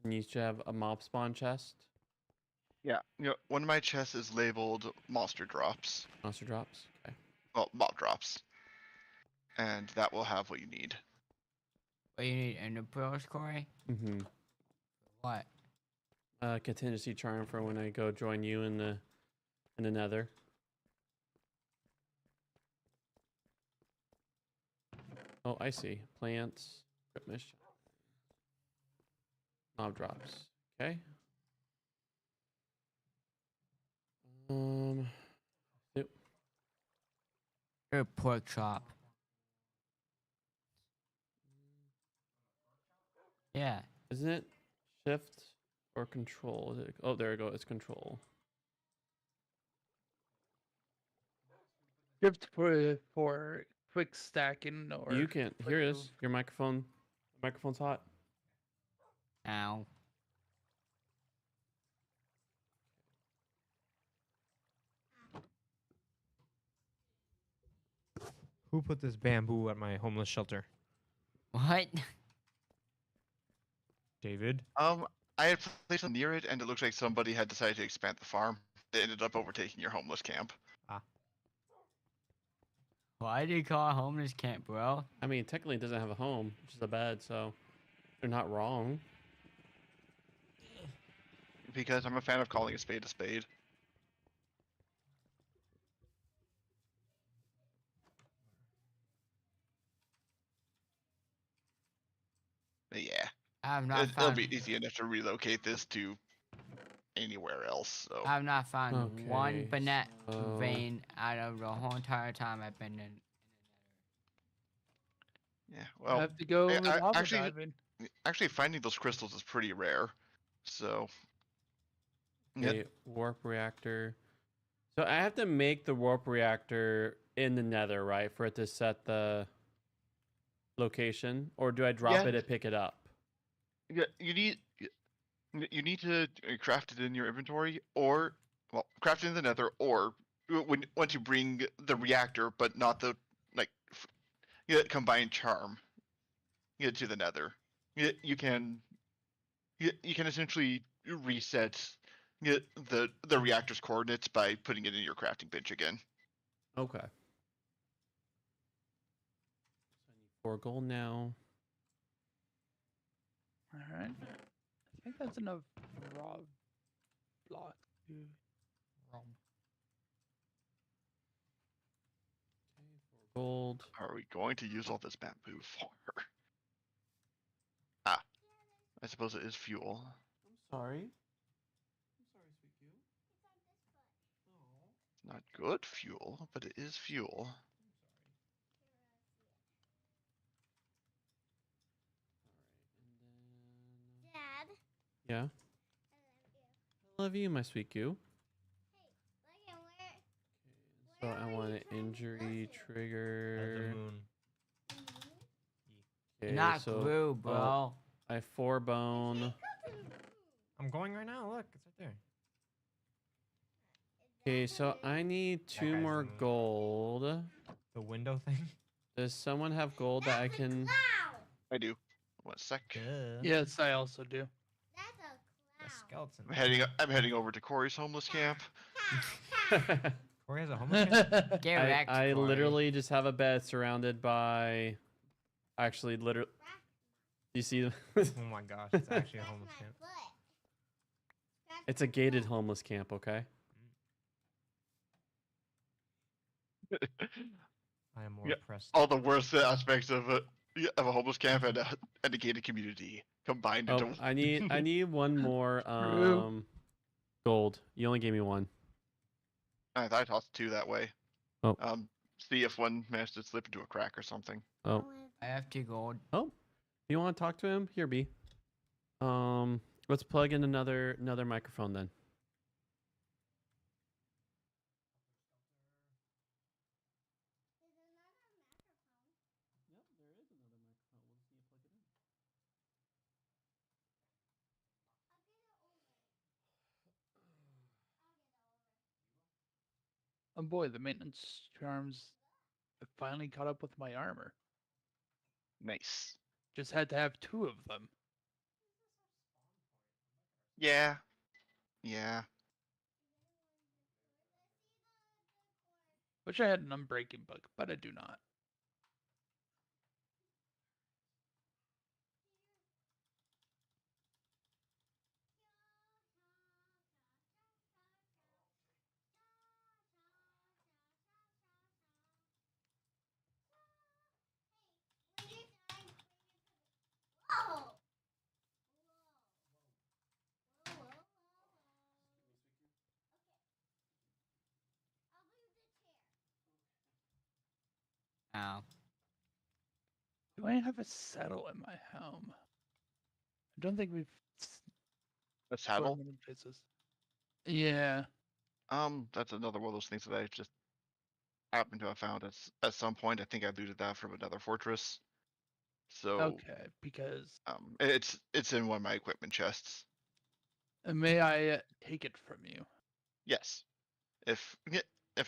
and you should have a mob spawn chest. Yeah. One of my chests is labeled monster drops. Monster drops. Okay. Well, mob drops. And that will have what you need. What you need ender pearls, Corey? Mm-hmm. What? Contingency charm for when I go join you in the nether. Oh, I see. Plants. Equip mission. Mob drops. Okay. Yep. Good pork chop. Yeah. Isn't it shift or control? Is it, oh, there we go. It's control. Shift for quick stacking or You can't. quick Here it is. move. Your microphone. Microphone's hot. Ow. Who put this bamboo at my homeless shelter? What? David? I had placed one near it, and it looks like somebody had decided to expand the farm. They ended up overtaking your homeless camp. Why do you call it homeless camp, bro? I mean, technically, it doesn't have a home, which is a bed, so they're not wrong. Because I'm a fan of calling a spade a spade. But yeah. I have not It'll found. be easy enough to relocate this to anywhere else. So I have not found one Okay, banana so- vein out of the whole entire time I've been in. yeah, I well, have to go I- I- lava actually- diving. actually finding those crystals is pretty rare. So yeah, Okay, warp reactor. So I have to make the warp reactor in the nether, right, for it to set the location, or do I drop Yeah. it and pick it up? yeah, you need to craft it in your inventory, or well, craft it in the nether, or once you bring the reactor, but not the combined charm, to the nether. You can essentially reset the reactor's coordinates by putting it in your crafting bench again. Okay. So I need 4 gold now. All right. I think that's enough raw block. Okay, 4 gold. Are we going to use all this bamboo for? Ah, I suppose it is fuel. I'm sorry. I'm sorry, sweet you. It's not good fuel, but it is fuel. Dad, Yeah. I love you. I love you, my sweet goo. Look at So Where I are want you an trying to injury go to? At the trigger. moon. Okay, Not so glue, bro. I have 4 bone. I'm going right now. Look, it's right there. Okay, so I need 2 guy's more the moon. gold. The window thing. Does someone have gold that I That's a can? cloud. I do. 1 sec. Duh. Yes, I also do. That's a A cloud. skeleton. I'm heading over to Corey's homeless camp. Corey has a homeless camp? Get wrecked, I Corey. literally just have a bed surrounded by. Actually, literally. You see, Oh my gosh, it's actually a Scratch homeless my camp. foot. Scratch it's a my gated foot. homeless camp. Okay. I am more Yeah, oppressed. All the worst aspects of a homeless camp and a gated community combined Oh, into. I need one more True. gold. You only gave me 1. I thought I tossed 2 that way. Oh. See if one managed to slip into a crack or something. Oh, I have 2 gold. you want to talk to him? Here, B. Let's plug in another microphone then. Oh boy, the maintenance charms have finally caught up with my armor. Nice. Just had to have 2 of them. Yeah. Yeah. Wish I had an unbreaking book, but I do not. Whoa! Whoa! I'll move the chair. Oh. Do I have a saddle in my home? I don't think we've A stored saddle. them in places. Yeah. That's another one of those things that I just happen to have found at some point. I think I looted that from another fortress. So Okay, because it's in one of my equipment chests. may I take it from you? Yes. If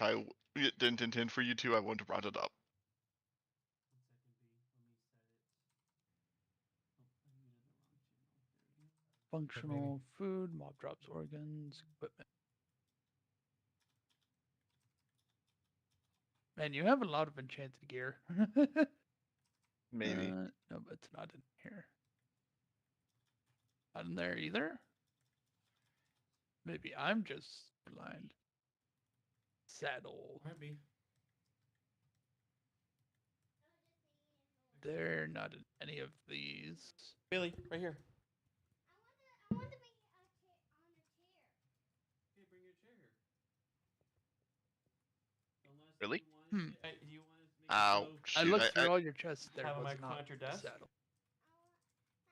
I didn't intend for you to, I wouldn't have brought it up. Functional food, mob drops organs, equipment. Man, you have a lot of enchanted gear. Maybe. No, but it's not in here. Not in there either? Maybe I'm just blind. Saddle. Might be. They're not in any of these. Bailey, right here. I want to be on a chair. Okay, bring your chair here. Unless Really? you want it, do you want to make Ow. it I Shoot, looked through all your chests. There have a was microphone not at your a desk? saddle.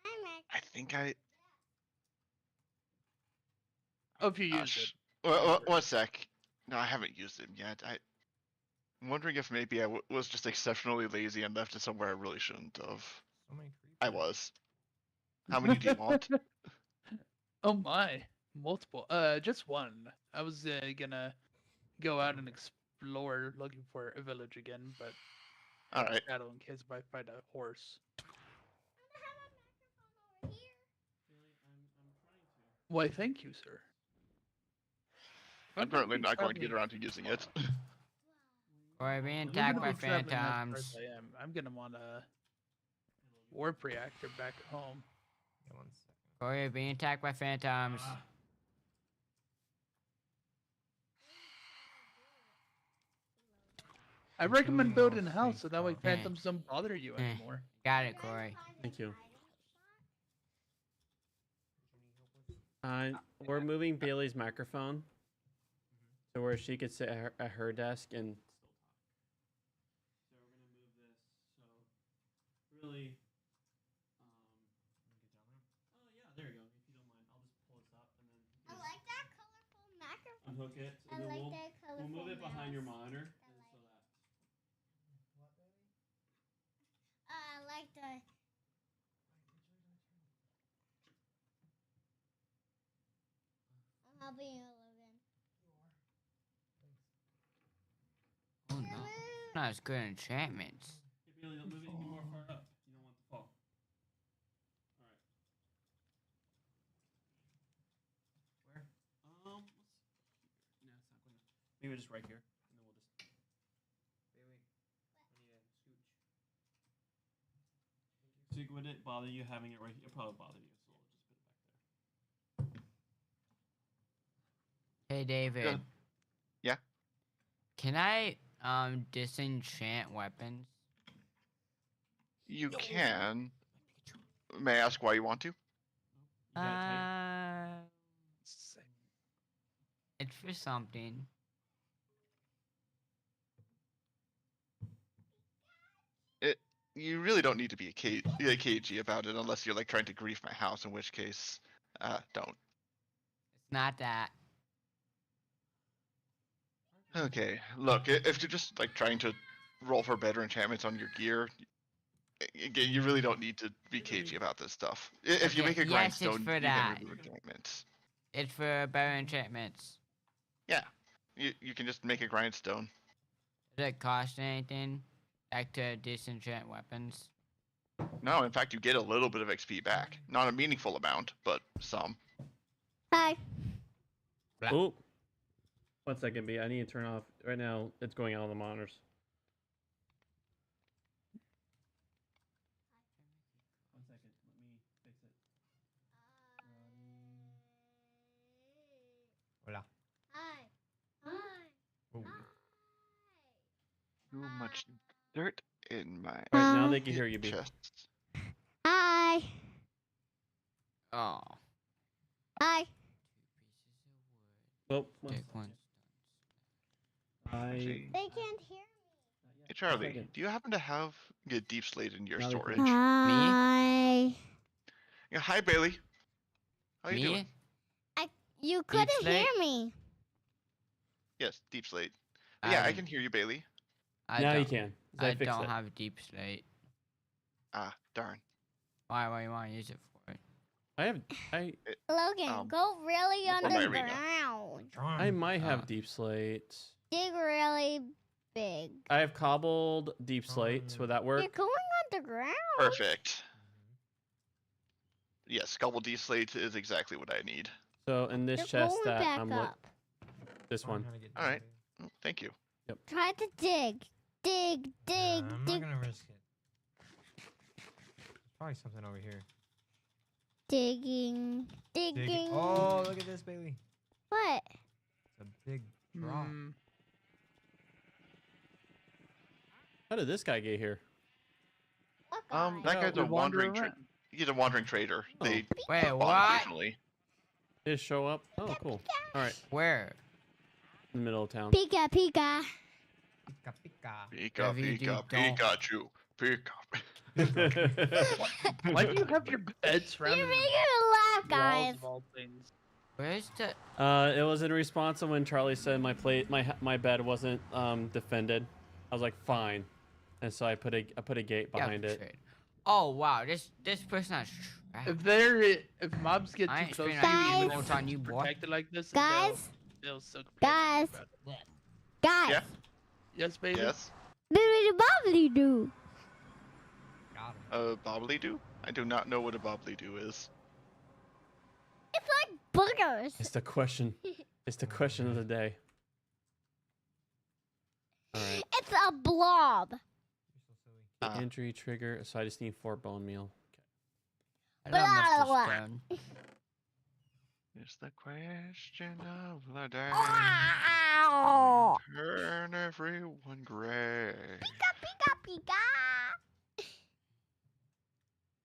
Hi, Mac. I think I. Oh, if you use Gosh. it. One sec. No, I haven't used it yet. I'm wondering if maybe I was just exceptionally lazy and left it somewhere I really shouldn't have. So many creepers. I was. How many do you want? Oh my, multiple. Just one. I was gonna go out and explore, looking for a village again, but I have a Alright. saddle in case I find a horse. I have a microphone over here. I'm trying to. Why, thank you, sir. I'm currently not going to get around to using it. Or being If I'm attacked gonna by be traveling as far phantoms. as I am, I'm gonna want a warp reactor back home. Yeah, 1 second. Or you're being attacked by phantoms. I recommend Two building a more house so that way space phantoms don't bother you anymore. Got it, Corey. Thank you. We're moving Bailey's microphone to where she could sit at her desk and still talk. So we're gonna move this. So really, oh yeah, there you go. If you don't mind, I'll just pull this up and then I like that colorful microphone. unhook it. I And then like that colorful. we'll move it behind your mouse. monitor, I and so like- that. I like the. I'm helping you, Logan. Oh no. Not as good enchantments. Hey, Bailey, don't move it any more far up. You don't want to fall. All right. Where? Let's see here. No, it's not gonna. Maybe just right here, and then we'll just. Bailey, I need a scooch. So would it bother you having it right here? It'll probably bother you, so we'll just put it back there. Hey David. Yeah? Can I disenchant weapons? You can. May I ask why you want to? You got it tight? It's for something. You really don't need to be cagey about it unless you're like trying to grief my house, in which case, don't. It's not that. Okay, look, if you're just like trying to roll for better enchantments on your gear, again, you really don't need to be cagey about this stuff. If you Okay, make a yes, it's grindstone, for you that. can remove enchantments. It's for better enchantments. Yeah, you can just make a grindstone. Does it cost anything? Like to disenchant weapons? No, in fact, you get a little bit of XP back. Not a meaningful amount, but some. Hi. Blah. Oh. 1 second, B. I need to turn off. Right now, it's going out on the monitors. 1 second. Let me fix it. Hola. Hi. Hi. Oh. Too much dirt in my Alright, now they can hear you, B. chest. Hi. Oh. Hi. Oh, one Take second. one. Actually, They can't hear me. hey Charlie, second. do you happen to have a deep slate in your Now they can- storage? Hi. Yeah, hi Bailey. How you Me? doing? You couldn't hear slate? me. Yes, deep slate. Yeah, I don't- can hear you, Bailey. I Now you don't- can. 'Cause I fixed don't it. have deep slate. Ah, darn. Why you want to use it for? I Logan, go really for my arena. underground. I might have Ah. deep slate. Dig really big. I have cobbled deep slate. Would that You're work? going underground. Perfect. Yes, Gobble D slate is exactly what I need. So in this You're chest going that back I'm up. this one. Alright. Oh, thank you. Try to dig. Dig, dig, I'm dig, not gonna risk it. There's probably something over here. digging, Dig- digging. Oh, look at this, Bailey. What? It's a big drop. How did this guy get here? What That guy? guy's We a wander wandering around. he's a wandering trader. Oh. They Wait, spawn what? occasionally. Did it show up? Oh, cool. All right, Where? in the middle of town. Pika, pika. Pika pika. Pika, If you pika, don't- Pikachu. Pika. Why do you have your bed You're surrounded making with me laugh, walls guys. of all things? Where's the? It was in response to when Charlie said my bed wasn't defended. I was like, fine, and so I put a gate behind it. trade. Oh wow, this person has. If mobs get I too ain't close to spending you, any even votes if on it's you, boy. protected like this, Guys? they'll suck. Guys? Guys. Yeah. Yes, baby. Yes. Bibbidi bobbidi doo. Got him. A bobbly doo? I do not know what a bobbly doo is. It's like boogers. It's the question. It's the question of the day. All right. It's a blob. You're so silly. Ah. Entry trigger. So I just need 4 bone meal. I Blah, love blah. Mr. Stone. It's the question of the day. Ow. Turn everyone gray. Pika, pika.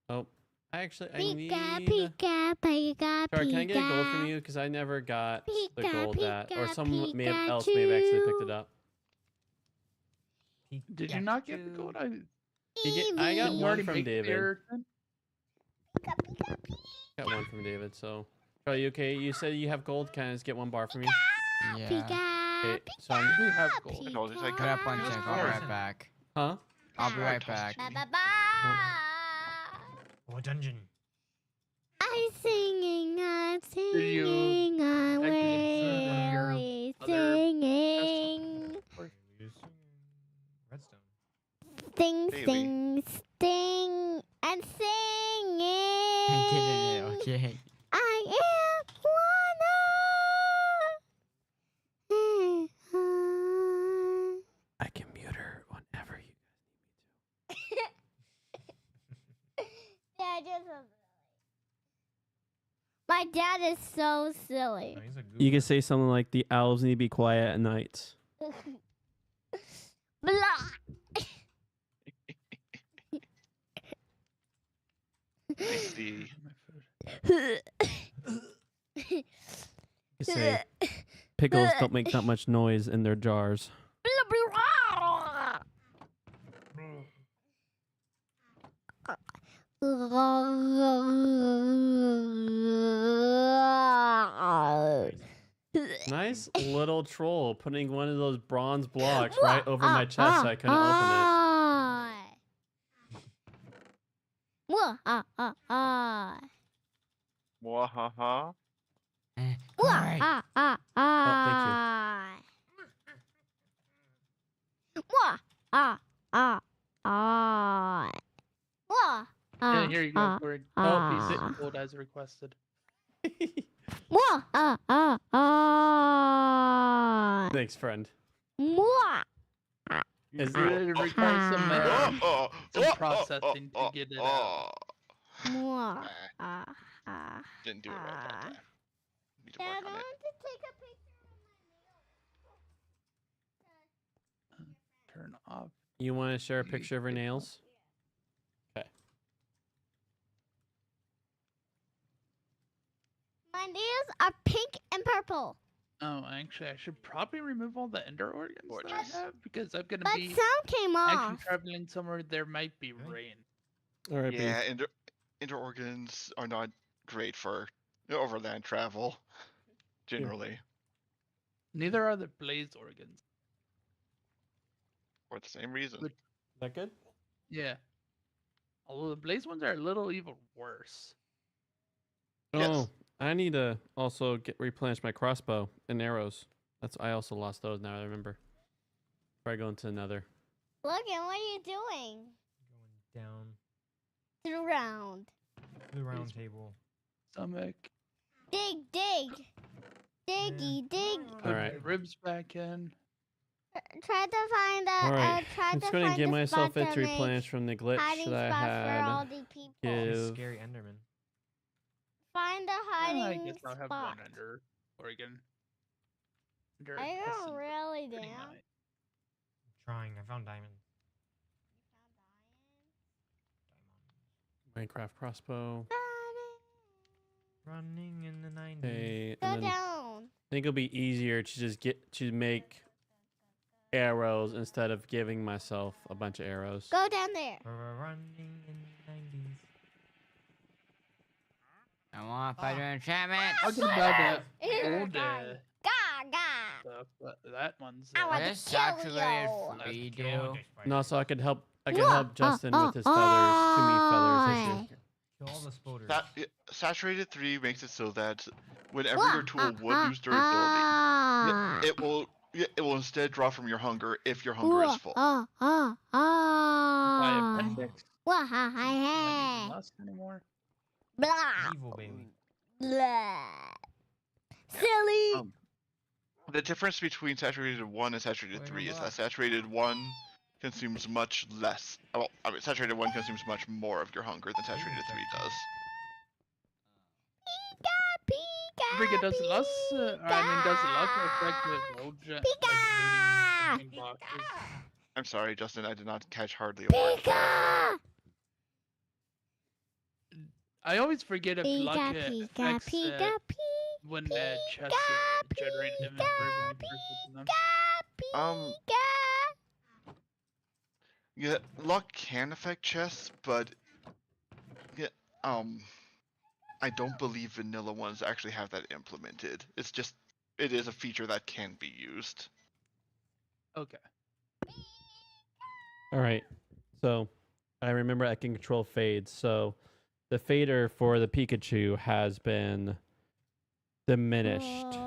Oh, I need. Pika, pika, pika, Sorry, can I get gold from pika. you? Because I never got the Pika, gold that, or pika, someone else may have actually picked it Pikachu. up. Did you not get the gold? I I got Eevee. one already from make David. your- Pika, pika, pika. Got one from David. So, are you okay? You said you have gold. Can I just get one bar from you? Yeah. Pika, Okay, so I'm. You have gold. I told you, it's like, Put up one Just sec. I'll be bars. right back. Huh? I'll be right Toss back. to Ba, me. ba, ba. Oh, dungeon. I'm singing, I'm Did you singing, I'm actually see one of your really other singing. Redstone. Sting, Bailey. sting, sting, and singing. I did it. Okay. I am one. I can mute her whenever you. Yeah, just so silly. My dad is so silly. Oh, he's a You goober. can say something like the owls need to be quiet at night. Blah. I see. You can say pickles don't make that much noise in their jars. Nice little troll putting one of those bronze blocks right over my chest so I couldn't open Wahaha. Alright. Wah, here you go, Corey. Oh, piece of gold as requested. Thanks, friend. Is It requires some processing to get it out. Didn't do it right that time. Need to Dad, I work on want it. to take a picture of Turn off. You want to share a picture of her nails? my nails are pink and purple. Oh, actually, I should probably remove all the ender organs that I Gorgeous. have because I'm gonna But be some came actually off. traveling somewhere there might be Really? rain. All right, Yeah, inter organs are not great for overland travel, generally, Neither are the blaze organs. for the same reason. But- Is that good? Yeah. Although the blaze ones are a little even worse. Yes. Oh, I need to also replenish my crossbow and arrows. I also lost those now. I remember. Before I go into another. Logan, what are you doing? Going down To the round. to the round table. Stomach. Dig. Diggy, dig. Put Alright. my ribs back in. Try to find the. All right. Try I'm to just going to find give the myself spot it to that makes replenish from the glitch hiding that spots I for all had. the people. Give- He's If- scary Enderman. Find the I hiding guess I'll have spot. one ender organ. Ender Are you essence. really Pretty down? nice. Trying. I found diamond. Minecraft crossbow. Running in the 90s. Okay, Go and then I down. think it'll be easier to just make arrows instead of giving myself a bunch of arrows. Go down there. Running in the 90s. I want to fight an enchantment. Talking about the Here, old Ga. stuff, that one's. I want to This kill saturated you. free do. And also, I could help Whoa, Justin with his feathers. Too many feathers. Issue. Kill all the spoders. Saturated 3 makes it so that whenever your tool would lose durability, it will instead draw from your hunger if your hunger is full. By appendix. Not even lust anymore. Blah. Evil baby. Blah. Silly. The difference between saturated 1 and saturated 3 is that saturated 1 consumes much less. Well, I mean, saturated 1 consumes much more of your hunger than saturated 3 does. Riga, does lust? Does lust affect the load? Like looting boxes? I'm sorry, Justin, I did not catch hardly a word. Pika. I always forget if luck Pika, affects pika, when chests generate inventory when you purchase them. Yeah, luck can affect chests, but yeah, I don't believe vanilla ones actually have that implemented. It's just, it is a feature that can be used. Okay. All right. So, I remember I can control fades. So, the fader for the Pikachu has been diminished.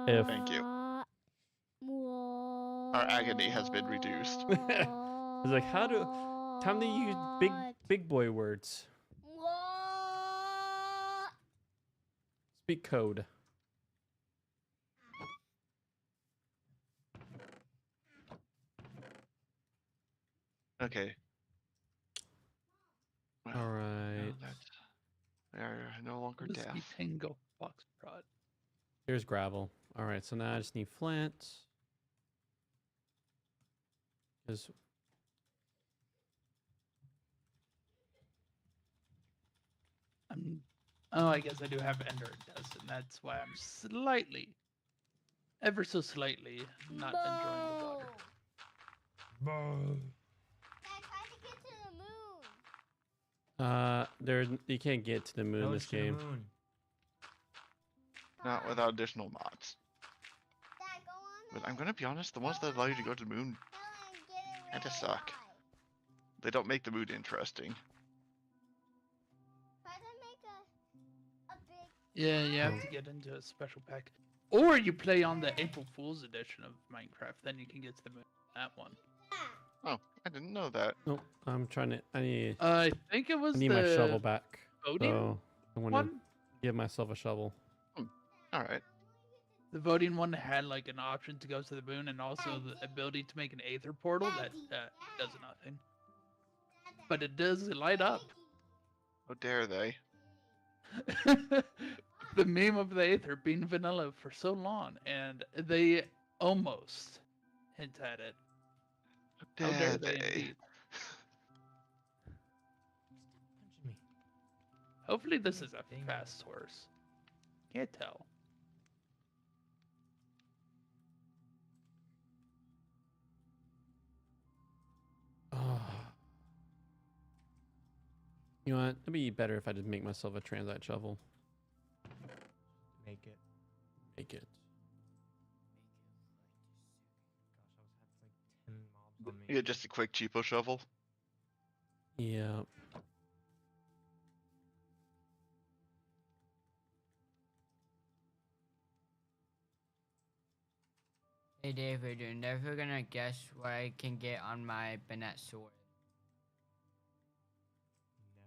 If Thank you. Our agony has been reduced. I was like, time to use big boy words. Speak code. Okay. Well, All now right. that they are no longer Whiskey deaf. Tango Foxtrot. Here's gravel. All right. So now I just need flint. Oh, I guess I do have Ender Dust, and that's why I'm slightly, ever so slightly, not enjoying the water. You can't get to the moon in this game. Not without additional mods. But I'm gonna be honest, the ones that allow you to go to the moon kinda suck. They don't make the moon interesting. Yeah, you have to get into a special pack. Or you play on the April Fool's edition of Minecraft, then you can get to the moon. That one. Oh, I didn't know that. Nope. I'm trying to. I think it was I need the my shovel back. voting So I want to one. give myself a shovel. All right. The voting one had like an option to go to the moon and also the ability to make an aether portal that does nothing. But it does light up. How dare they? The meme of the aether being vanilla for so long, and they almost hint at it. How How dare dare they they? indeed. Punching me. Hopefully this is a Dang it. fast horse. Can't tell. Oh. You know what? It'd be better if I just make myself a transite shovel. Make it. Make it. Gosh, I was had like 10 mobs on me. Yeah, just a quick cheapo shovel. Yeah. Hey David, you're never gonna guess what I can get on my Bennett sword.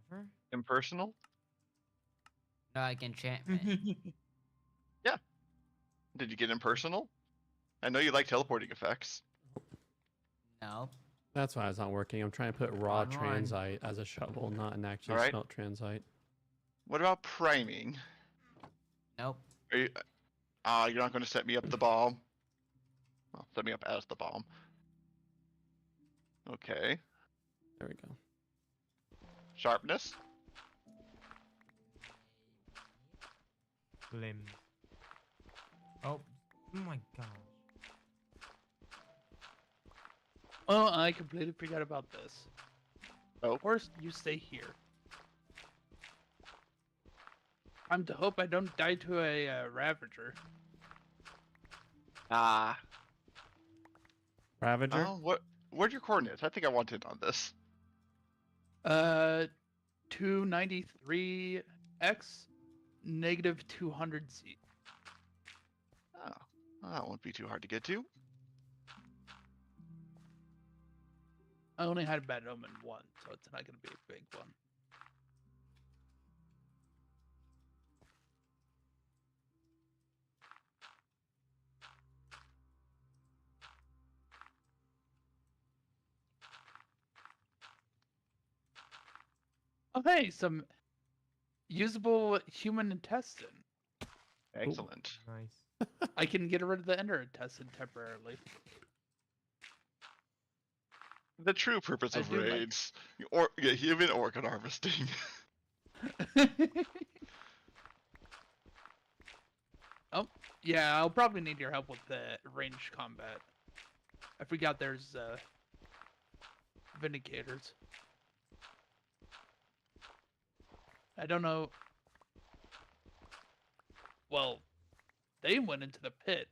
Never? Impersonal? No, like enchantment. Did you get impersonal? I know you like teleporting effects. No. That's why it's not working. I'm trying to put raw Online. transite as a shovel, not an actually Alright. smelt transite. What about priming? Nope. Are you? You're not going to set me up the bomb. Well, set me up as the bomb. Okay. There we go. Sharpness. Limb. Oh my gosh. Oh, I completely forgot about this. Oh. Horse, you stay here. I'm to hope I don't die to a Ravager. Ravager? Where's your coordinates? I think I want in on this. 293x, negative 200z. Oh, well, that won't be too hard to get to. I only had Bad Omen 1, so it's not going to be a big one. Oh, hey, some usable human intestine. Excellent. Nice. I can get rid of the ender intestine temporarily. The true purpose I of do like- raids, human organ harvesting. Oh, yeah, I'll probably need your help with the ranged combat. I forgot there's Vindicators. I don't know. Well, they went into the pit.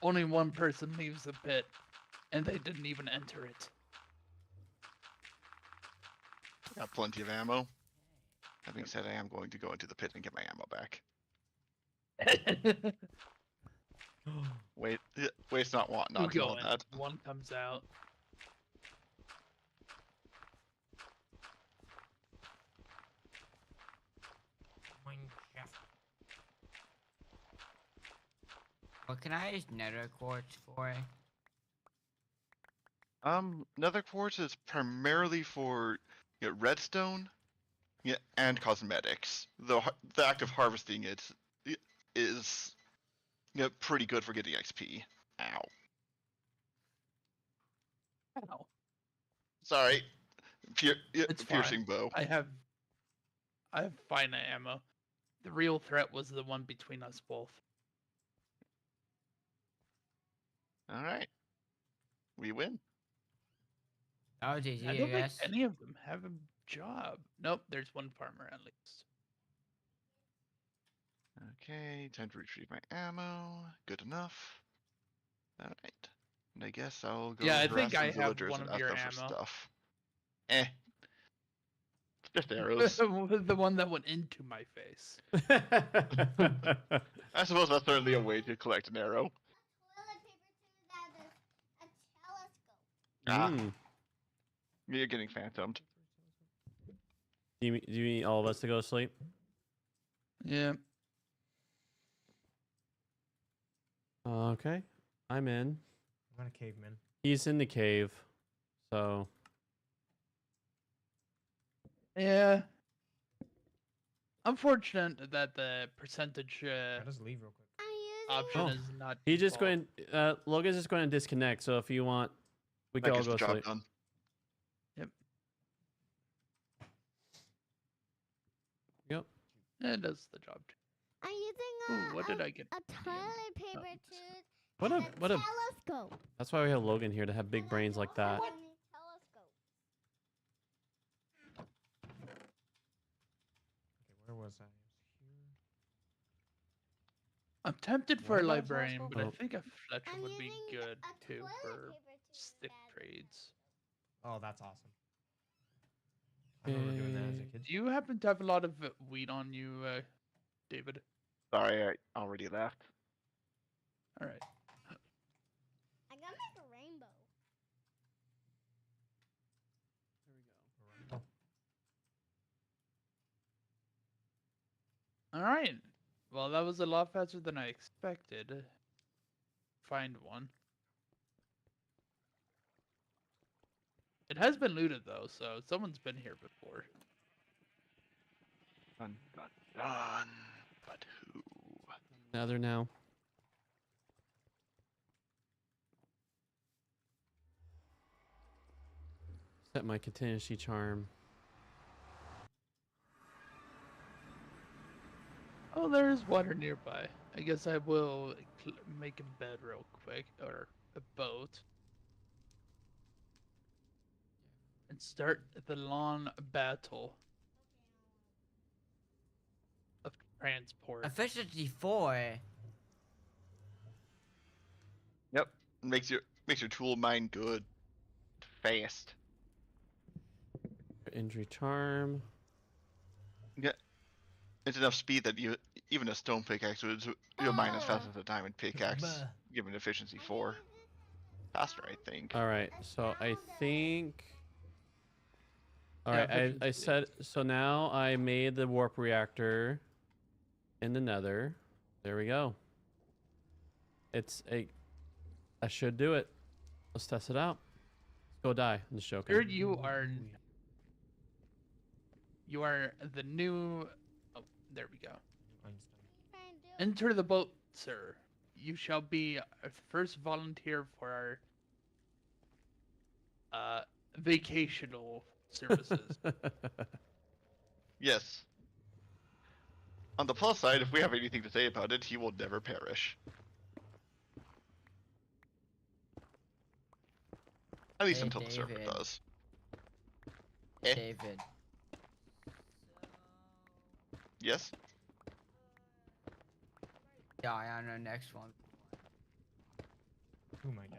Only one person leaves the pit, and they didn't even enter it. Got plenty of ammo. Having said, I am going to go into the pit and get my ammo back. Waste not want not Who to want going? that. One comes out. What can I use nether quartz for? Nether quartz is primarily for redstone, and cosmetics. Though the act of harvesting it is pretty good for getting XP. Ow. Ow. Sorry. It's Piercing fine. bow. I have fine ammo. The real threat was the one between us both. All right. We win. That was easy, I I don't think guess. any of them have a job. Nope, there's one farmer at least. Okay, time to retrieve my ammo. Good enough. All right. And I guess I'll go Yeah, I harass think I some have villagers one and of ask your them for ammo. stuff. Just arrows. The one that went into my face. I suppose that's certainly a way to collect an arrow. Ah. Mm. You're getting phantomed. Do you need all of us to go to sleep? Yeah. Okay. I'm in. I'm on a caveman. He's in the cave. So Yeah. Unfortunate that the percentage I just leave real quick. I'm using option Oh, is not. he's just default. going. Logan's just going to disconnect. So if you want, we That can all gets go the to job sleep. done. Yep. It does the job. I'm using Ooh, what did I get? a toilet paper Oh, tube What and a a what a. telescope. That's why we have Logan here to have big brains like that. And a telescope. Okay, where was I? I was here. I'm tempted What for a about a librarian, telescope? but I Oh. think a Fletcher I'm would be using good a too toilet for paper tube stick bag. trades. Oh, that's awesome. I remember doing that as a Okay. kid. Do you happen to have a lot of wheat on you, David? Sorry, I already left. All right. I gotta make a rainbow. Oh, All right. Well, that was a lot faster than I expected. Find one. It has been looted though, so someone's been here before. Done, done, done. But who? Another now. Set my contingency charm. Oh, there is water nearby. I guess I will make a bed real quick, or a boat, and start the long battle of transport. Efficiency 4. Yep. Makes your tool mine good. Fast. Injury charm. Yeah. It's enough speed that even a stone pickaxe would mine as fast as a diamond pickaxe, Bah. given efficiency 4. Faster, I think. All right. So I think. All Yeah, right. I efficiency said so. Now I made the warp reactor in the Nether. There we go. It's a. I should do it. Let's test it out. Go die. I'm just joking. Here you are. You are the new. Oh, there we go. Einstein. Enter the boat, sir. You shall be our first volunteer for our vacational services. Yes. On the plus side, if we have anything to say about it, he will never perish. At least Hey, until the server David. does. Eh? David. Yes? Die on the next one. Who might die?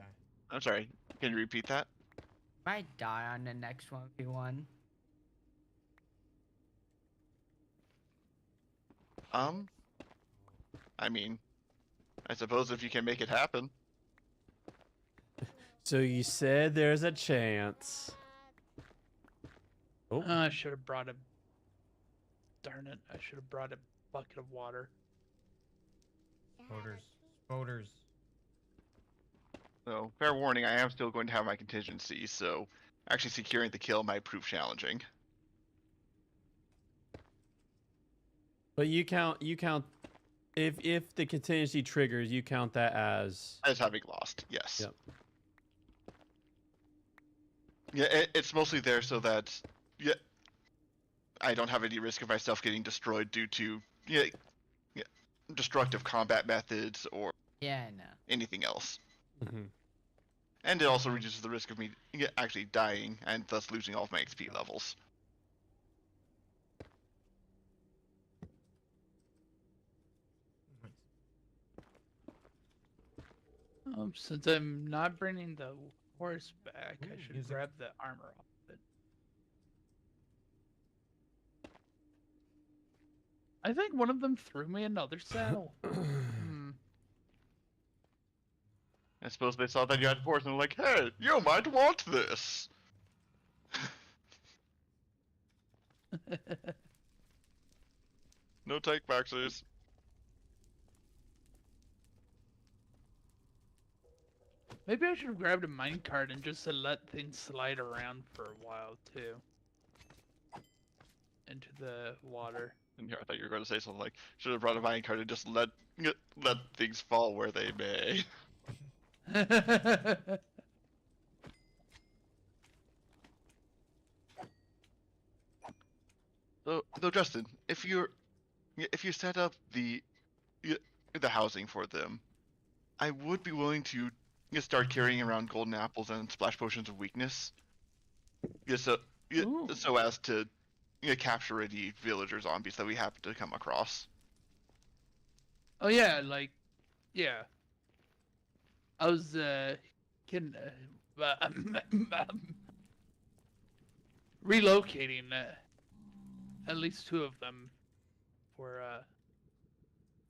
I'm sorry. Can you repeat that? Might die on the next 1v1. I mean, I suppose if you can make it happen. So you said there's a chance. Oh. I should have brought a. Darn it! I should have brought a bucket of water. Voters. Voters. So, fair warning, I am still going to have my contingency, so actually securing the kill might prove challenging. But you count if the contingency triggers, you count that as As having lost, yes. Yep. Yeah, it's mostly there so that I don't have any risk of myself getting destroyed due to destructive combat methods or Yeah, no. anything else. Mhm. And it also reduces the risk of me actually dying and thus losing all of my XP levels. Nice. Since I'm not bringing the horse back, I Ooh, should music. grab the armor off it. I think one of them threw me another saddle. Hmm. I suppose they saw that you had force and were like, hey, you might want this. No take-backers. Maybe I should have grabbed a minecart and just let things slide around for a while too. Into the water. And here, I thought you were going to say something like, should have brought a minecart and just let things fall where they may. Though Justin, if you set up the housing for them, I would be willing to start carrying around golden apples and splash potions of weakness. Ooh. So as to capture any villager zombies that we happen to come across. Oh yeah, like, yeah. I was relocating at least 2 of them for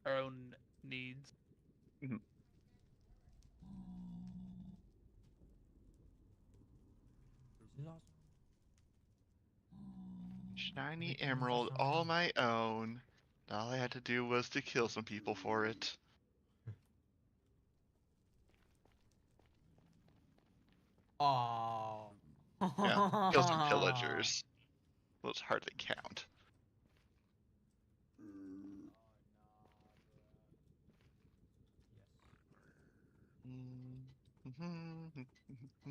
our own needs. Mhm. Shiny emerald, all my own. All I had to do was to kill some people for it. Oh. Yeah, kill some pillagers. Those hardly count.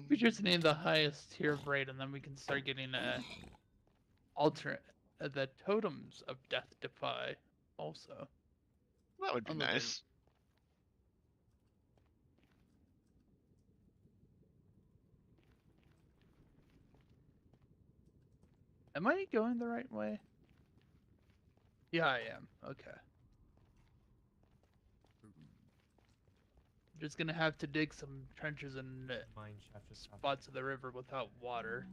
We just need the highest tier of raid, and then we can start getting the totems of death defy also. That would be Unless they- nice. Am I going the right way? Yeah, I am. Okay. I'm just gonna have to dig some trenches and Mine shaft just stopped. spots of the river without water.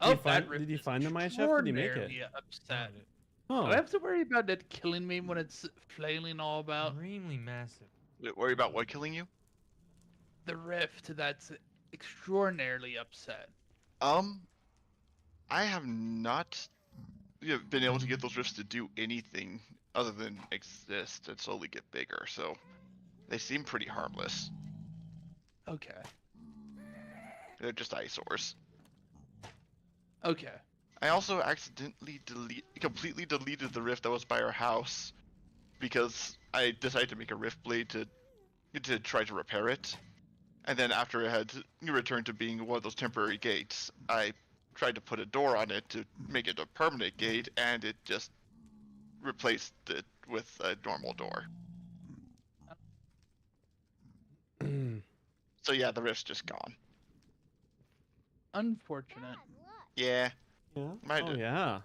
Did you that find- rift did you is find the mine shaft? Did you make it? extraordinarily upset. Found it. Oh, Do I have to worry about it killing me when it's flailing all about? Extremely massive. Worry about what killing you? The rift that's extraordinarily upset. I have not been able to get those rifts to do anything other than exist and slowly get bigger, so they seem pretty harmless. Okay. They're just eyesores. Okay. I also accidentally completely deleted the rift that was by our house because I decided to make a rift blade to try to repair it. And then after it had returned to being one of those temporary gates, I tried to put a door on it to make it a permanent gate, and it just replaced it with a normal door. So yeah, the rift's just gone. Unfortunate. Yeah, yeah. Might- Oh yeah.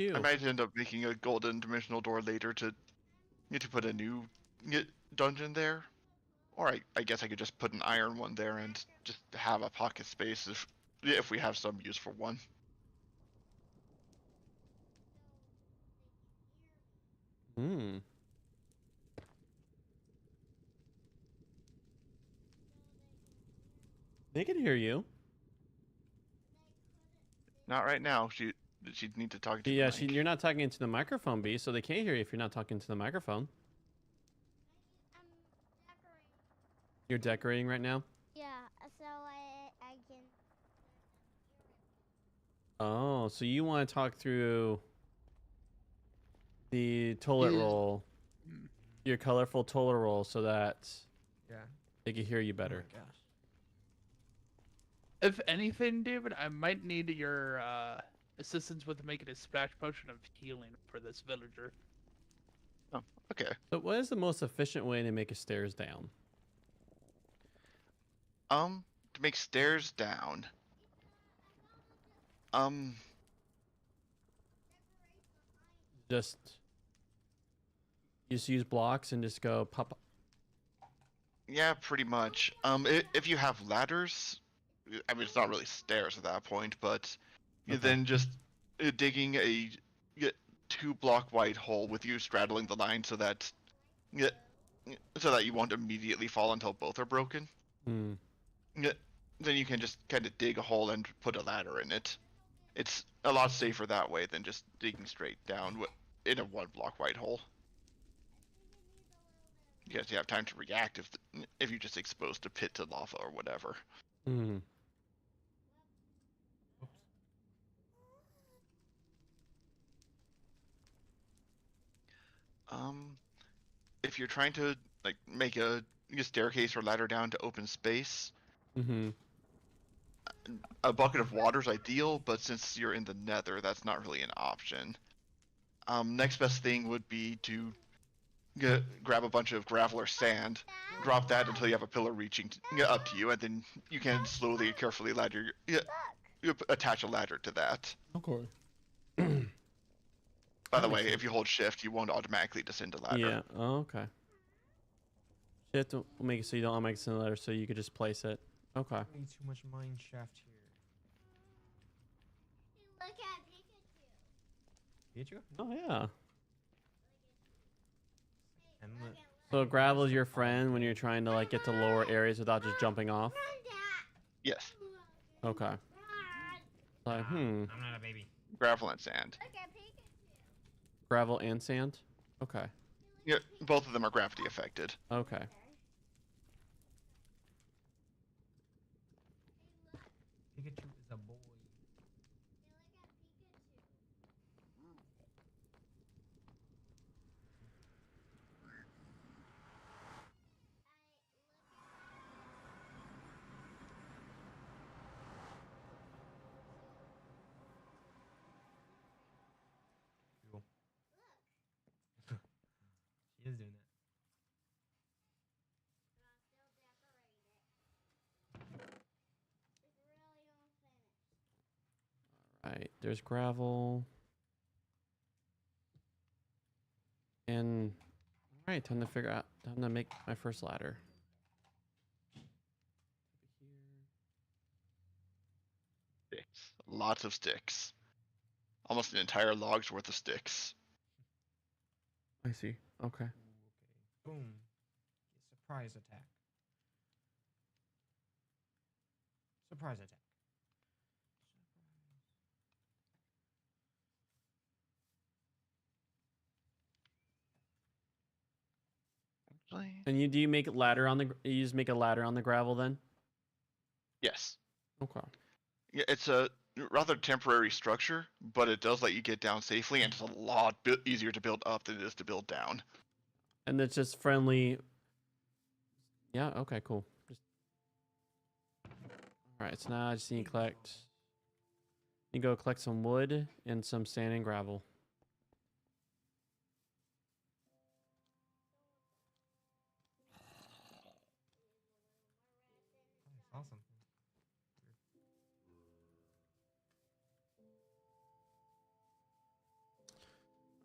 Cute. I might end up making a golden dimensional door later to put a new dungeon there. Or I guess I could just put an iron one there and just have a pocket space if we have some use for one. Hmm. They can hear you. Not right now. She'd need to talk to Yeah, the mic. you're not talking into the microphone, B, so they can't hear you if you're not talking to the microphone. You're decorating right now? Yeah, so I can. Oh, so you want to talk through the toilet Is- roll, Mm. your colorful toilet roll, so that Yeah. they can hear you better. Oh my gosh. If anything, David, I might need your assistance with making a splash potion of healing for this villager. Oh, okay. So what is the most efficient way to make a stairs down? To make stairs down. Just use blocks and just go pop. Yeah, pretty much. If you have ladders, I mean, it's not really stairs at that point, but Okay. then just digging a 2-block wide hole with you straddling the line so that so that you won't immediately fall until both are broken. Hmm. Then you can just kind of dig a hole and put a ladder in it. It's a lot safer that way than just digging straight down in a 1 block wide hole. Because you have time to react if you're just exposed to pit to lava or whatever. Hmm. If you're trying to like make a staircase or ladder down to open space, Mm-hmm. a bucket of water is ideal, but since you're in the nether, that's not really an option. Next best thing would be to grab a bunch of gravel or sand, drop that until you have a pillar reaching up to you, and then you can slowly, carefully you attach a ladder to that. Okay. By the That makes way, if sense. you hold shift, you won't automatically descend a ladder. Yeah. Oh, okay. Shift will make it so you don't automatically send a letter, so you could just place it. Okay. Way too much mine shaft here. Look at Pikachu. Pikachu? Oh yeah. And So gravel is your friend when you're trying to like get to lower areas without just jumping off. Yes, Okay. Like I'm not a baby. gravel and sand. Look at Pikachu. gravel and sand. Okay. Yeah, both of them are gravity affected. Okay. Pikachu is a boy. Cool. She is doing that. Right. There's gravel. And all right, time to make my first ladder. Sticks. Lots of sticks. Almost an entire log's worth of sticks. I see. Okay. Ooh, okay. Boom. Surprise attack. Surprise attack. Actually, And do you make a ladder on you just make a ladder on the gravel then? yes. Okay. Yeah, it's a rather temporary structure, but it does let you get down safely, and it's a lot easier to build up than it is to build down. And it's just friendly. Yeah, okay, cool. Alright, so now I just need to collect. You go collect some wood and some sand and gravel. That's awesome.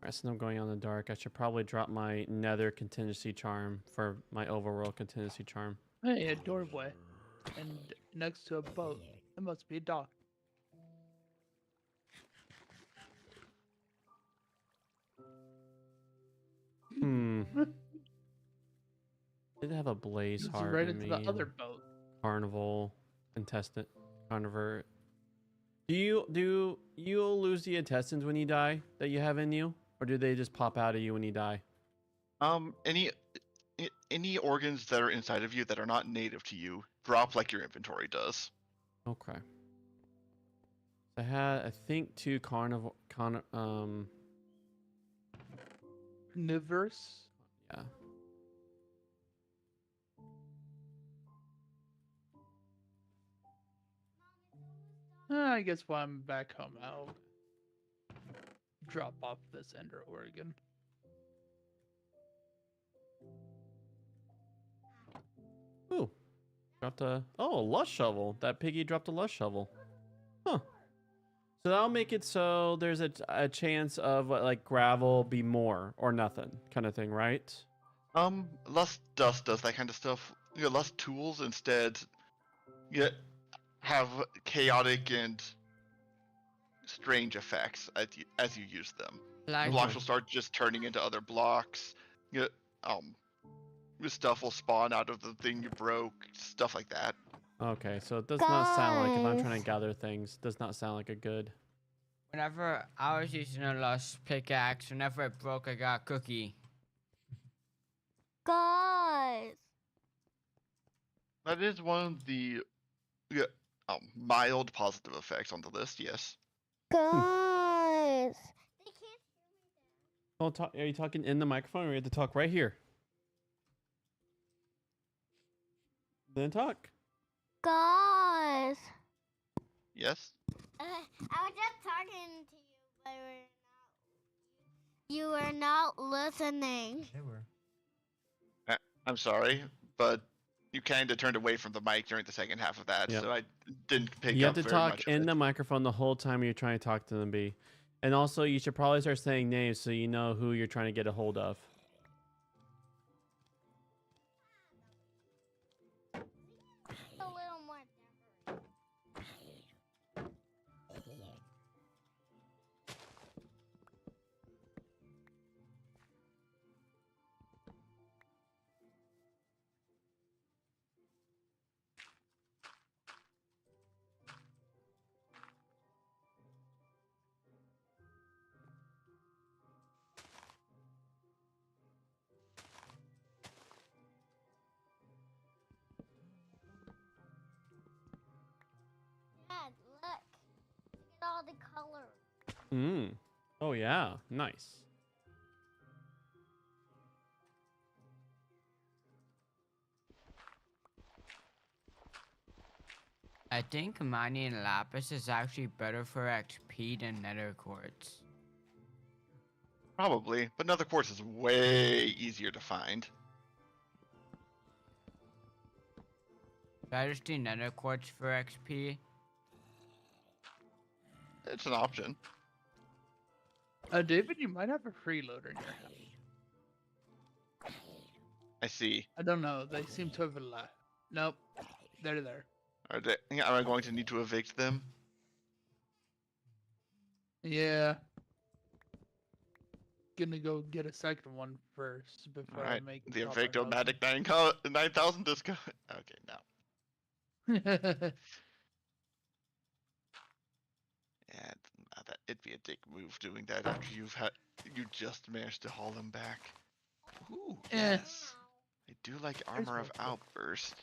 Alright, so now I'm going on the dark. I should probably drop my nether contingency charm for my overworld contingency charm. Hey, a doorway. And next to a boat. It must be a dock. Hmm. Did have a blaze It's heart right in into me. the other boat. Carnival, intestine, carnivore. Do you lose the intestines when you die that you have in you, or do they just pop out of you when you die? Any organs that are inside of you that are not native to you drop like your inventory does. Okay. I had I think 2 carnivore Universe. yeah. I guess while I'm back home, I'll drop off this Ender Oregon. Ooh. Dropped a lush shovel. That piggy dropped a lush shovel. Huh. So that'll make it so there's a chance of like gravel be more or nothing kind of thing, right? Less dust does that kind of stuff. You know, less tools instead. You have chaotic and strange effects as you use them. Like, Blocks will start just turning into other blocks. You stuff will spawn out of the thing you broke, stuff like that. Okay, so it does not sound like if I'm trying Guys. to gather things, does not sound like a good. Whenever I was using a lost pickaxe, whenever it broke, I got a cookie. Guys. That is one of the yeah, mild positive effects on the list. Yes. Guys. They can't. Oh, are you talking in the microphone or you have to talk right here? Then talk. Guys. Yes. I was just talking to you, but you were not listening. They were. I'm sorry, but you kind of turned away from the mic during the second half of that, Yep. so I didn't pick You up have to very talk much of in it. the microphone the whole time you're trying to talk to them, B. And also, you should probably start saying names so you know who you're trying to get a hold of. A little more. Dad, look. Look at all the colors. Oh, yeah. Nice. I think mining lapis is actually better for XP than nether quartz. Probably, but nether quartz is way easier to find. Should I just do nether quartz for XP? It's an option. David, you might have a freeloader in your house. I see. I don't know. They seem to have left. Nope. They're there. Am I going to need to evict them? Yeah. Gonna go get a second one first before I Alright, make the proper Evictomatic 9000 disco. Okay, now. housing. Yeah, it'd be a dick move doing that after you just managed to haul them back. Ooh, Eh. yes. I do like Armor of multiple. Outburst.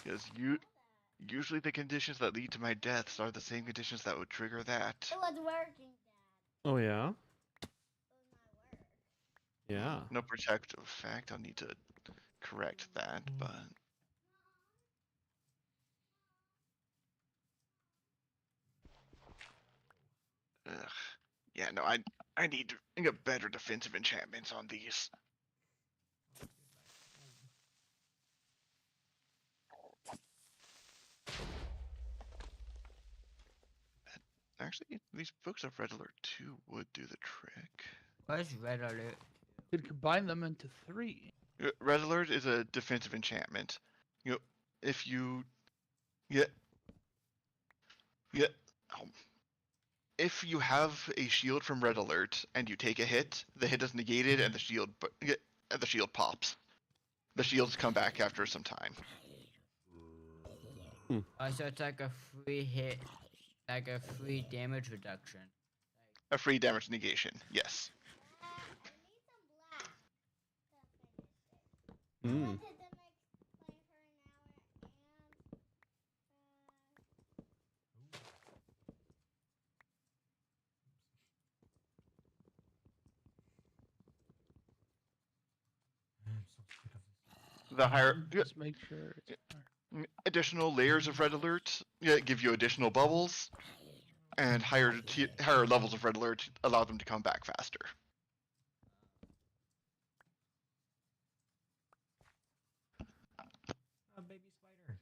Because usually the conditions that lead to my deaths are the same conditions that would trigger that. It was working, Dad. Oh, yeah? It was not work. Yeah. No protective effect. I'll need to correct that, but ugh. Yeah, no, I need to get better defensive enchantments on these. Actually, these books of Red Alert 2 would do the trick. What's red alert? Could combine them into 3. Red Alert is a defensive enchantment. You know, if you get if you have a shield from Red Alert and you take a hit, the hit is negated and the shield pops. The shields come back after some time. Oh, so it's like a free hit, like a free damage reduction. A free damage negation, yes. I need some black to finish it. Mm. I wanted to explain for an hour I'm so sick of this. The higher Just make sure it's additional layers of Red Alert give you additional bubbles, and higher levels of Red Alert allow them to come back faster. A baby spider.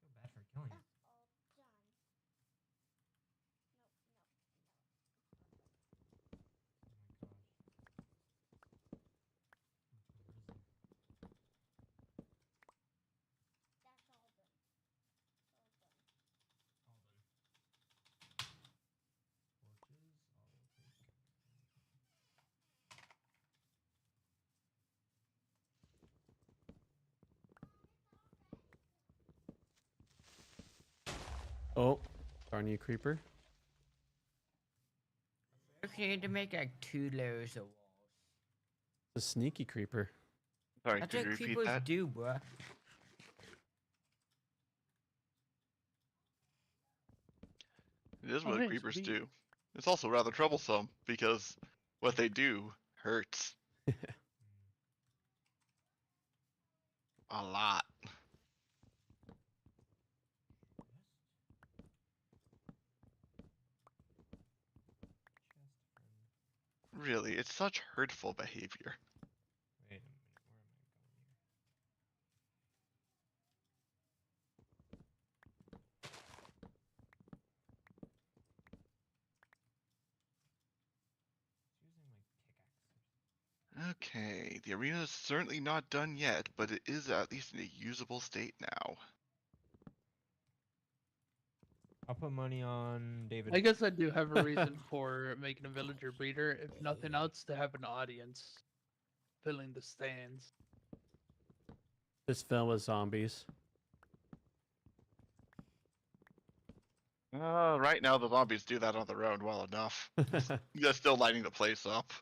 Feel bad for killing it. all done. Oh my gosh. Torches, I will take. Oh, darn you, creeper. If you need to make like 2 layers of walls. The sneaky creeper. Sorry, That's could you what repeat creepers that? do, bruh. It is Oh, what hey, creepers sweet. do. It's also rather troublesome because what they do hurts a lot. Really, it's such hurtful behavior. Wait a minute, where am I going here? Using my pickaxe. Okay, the arena is certainly not done yet, but it is at least in a usable state now. I'll put money on David. I guess I do have a reason for making a villager breeder, if nothing else, to have an audience filling the stands. This filled with zombies. Right now the zombies do that on their own well enough. They're still lighting the place up.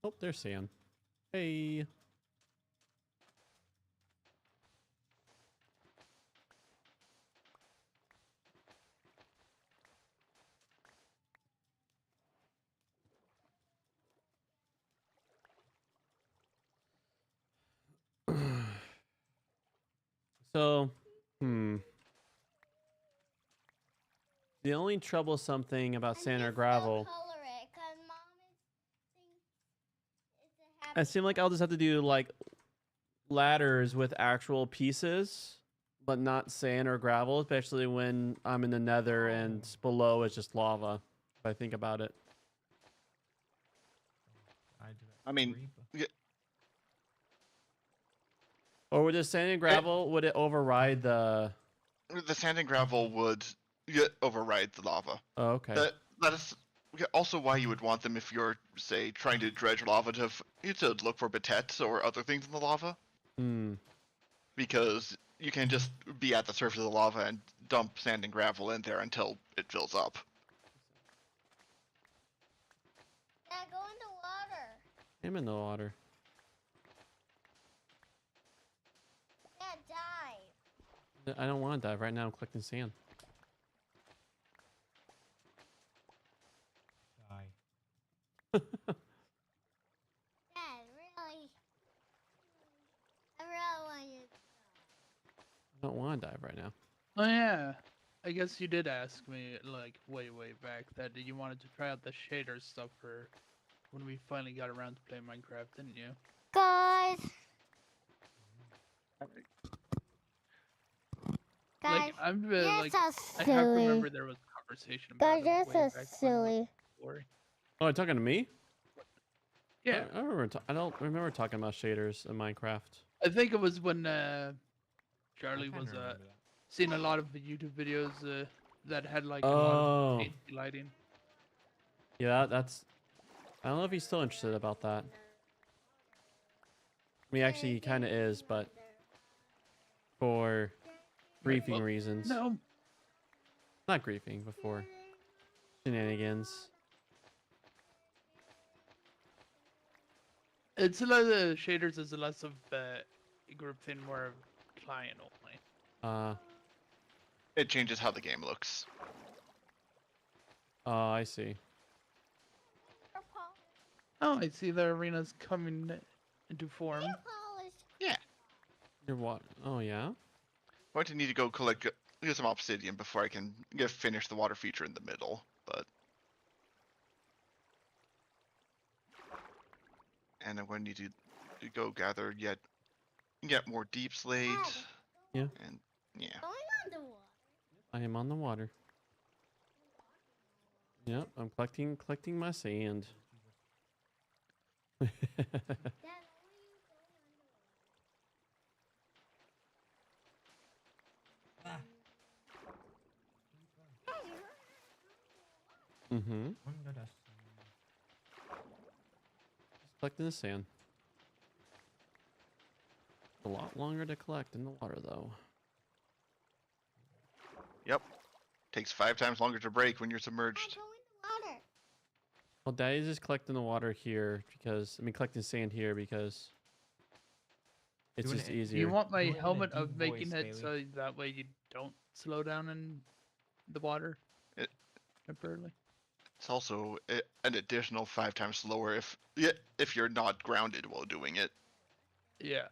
Oh, there's Sam. Hey. So, the only troublesome thing about And sand or just don't gravel, color it, 'cause Mom thinks it's a it happy seemed like I'll just have to do like ladders with actual pieces, but not sand or gravel, especially when I'm in the nether and below is just lava. If I think about it. I mean, Or with the sand and gravel, would it override the... the sand and gravel would override the lava. Oh, okay. That is also why you would want them if you're, say, trying to dredge lava to look for batettes or other things in the lava. Hmm. Because you can just be at the surface of the lava and dump sand and gravel in there until it fills up. Dad, go in the water. I'm in the water. Dad, dive. I don't want to dive right now. I'm collecting sand. Die. Dad, really? I really want you to I don't want to dive right now. Oh yeah, I guess you did ask me like way back that you wanted to try out the shader stuff for when we finally got around to playing Minecraft, didn't you? Guys. Guys, Like I'm you're like so I have to silly. remember there was a conversation Guys, about you're it way so back when, like, silly. before. Oh, you're talking to me? Yeah, I remember. I don't remember talking about shaders in Minecraft. I think it was when I Charlie kinda was remember that. seeing a lot of the YouTube videos that had like a Oh. lot of fancy lighting. Yeah, that's... I don't know if he's still interested about that. I mean, actually, he kind of is, but for griefing Well, reasons. No, Not griefing, but for shenanigans. it's a lot of the shaders is less of a group thing, more of client only. It changes how the game looks. Oh, I see. Oh, I see the arena's coming into form. Yeah. Your what? Oh, yeah? Going to need to go get some obsidian before I can finish the water feature in the middle, but... And I'm going to need to go gather get more deep slate. Yeah. And yeah. Going on the water. I am on the water. Yep, I'm collecting my sand. Dad, only you go Ah. underwater. Mm-hmm. Under the sea. Just collecting the sand. A lot longer to collect in the water, though. Yep. Takes 5 times longer to break when you're I submerged. go in the water. Well, Daddy's just collecting the water here because collecting sand here because it's Doing just it- Do easier. you want my Do it in a helmet deep of making voice, it so Bailey. that way you don't slow down in the water It- temporarily? It's also an additional 5 times slower if you're not grounded while doing it. Yeah.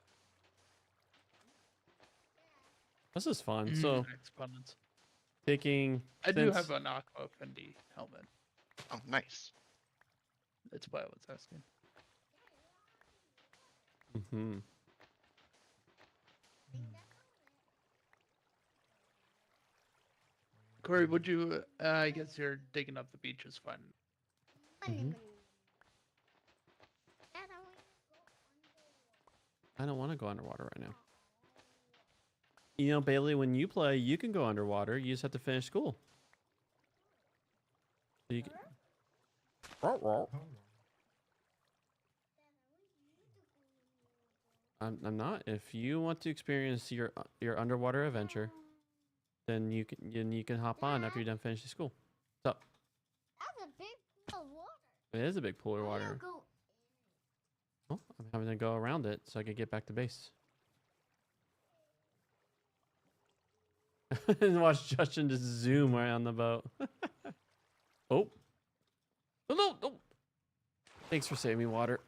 This is fun. So exponents. taking I do since have an Aqua Fendi helmet. Oh, nice. That's why I was asking. mm-hmm. Corey, would you? I guess you're digging up the beach is fine. Mhm. Dad, I want to go underwater. I don't want to go underwater right now. You know, Bailey, when you play, you can go underwater. You just have to finish school. So you can... Oh, I'm not. If you want to experience your underwater adventure, then you can hop on after you're done finishing school. So That's a big pool of water. it is a big pool of I wanna water. go. Oh, I'm having to go around it so I can get back to base. And watch Justin just zoom right on the boat. Oh. Oh, no, no. Thanks for saving me water.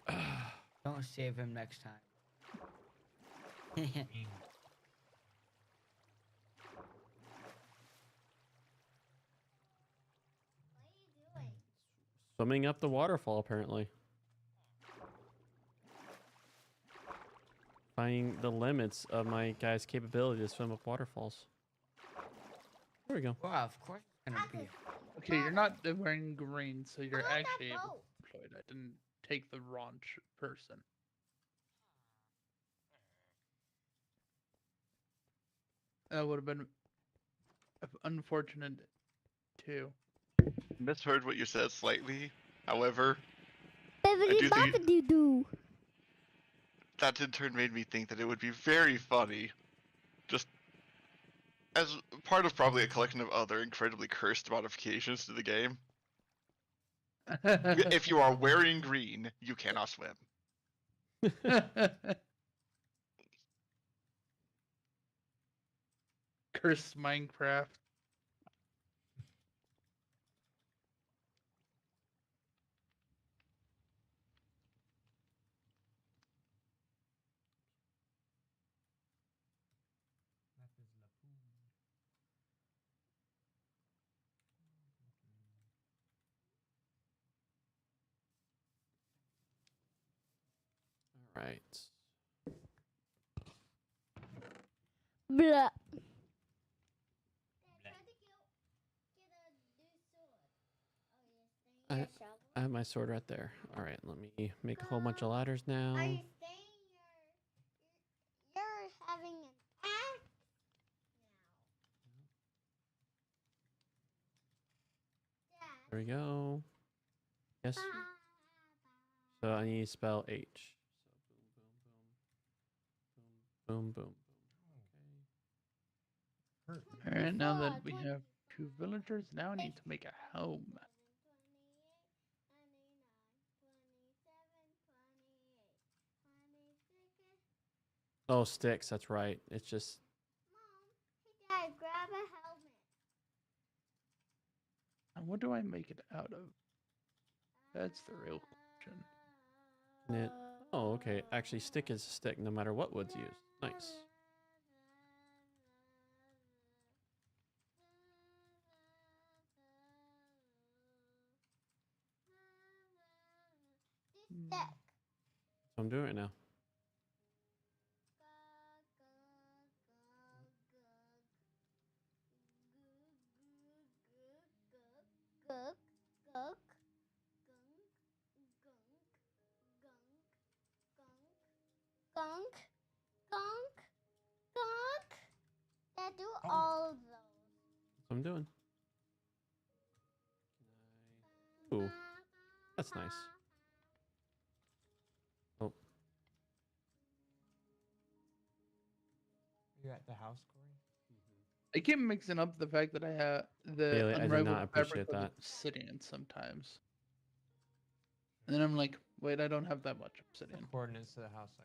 Don't save him next time. dang. What are you doing? Swimming up the waterfall, apparently. Finding the limits of my guy's capability to swim up waterfalls. There we go. Well, of course it's gonna be. Okay, you're not wearing green, so you're on that actually able boat. to deploy it. I didn't take the raunch person. That would have been unfortunate too. Misheard what you said slightly. However, Bibbidi do think- bobbidi doo. that in turn made me think that it would be very funny, just as part of probably a collection of other incredibly cursed modifications to the game. If you are wearing green, you cannot swim. Cursed Minecraft. That is la pool. All right. Blah. I have my sword right there. All right, let me make a whole bunch of ladders now. Are you saying you're having an act now? There we go. Yes. Dad. So I need to spell H. So boom, boom, boom, boom, boom, boom. Hurt. Alright, now that God, we what- have 2 villagers, now I need to make a home. Oh, sticks. That's right. It's just Dad, grab a helmet. And what do I make it out of? That's the real question. it. Oh, okay. Actually, stick is a stick, no matter what wood's used. Nice. Stick. So I'm doing it now. Gunk, gunk, gunk, gunk, gunk. Dad, do all of those. That's what I'm doing. That's nice. Oh, Are you at the house, Corey? I keep mixing up the fact that I have the Bailey, I did unrivaled not fabric appreciate with that. obsidian sometimes. And then I'm like, wait, I don't have that much The obsidian. coordinates to the house so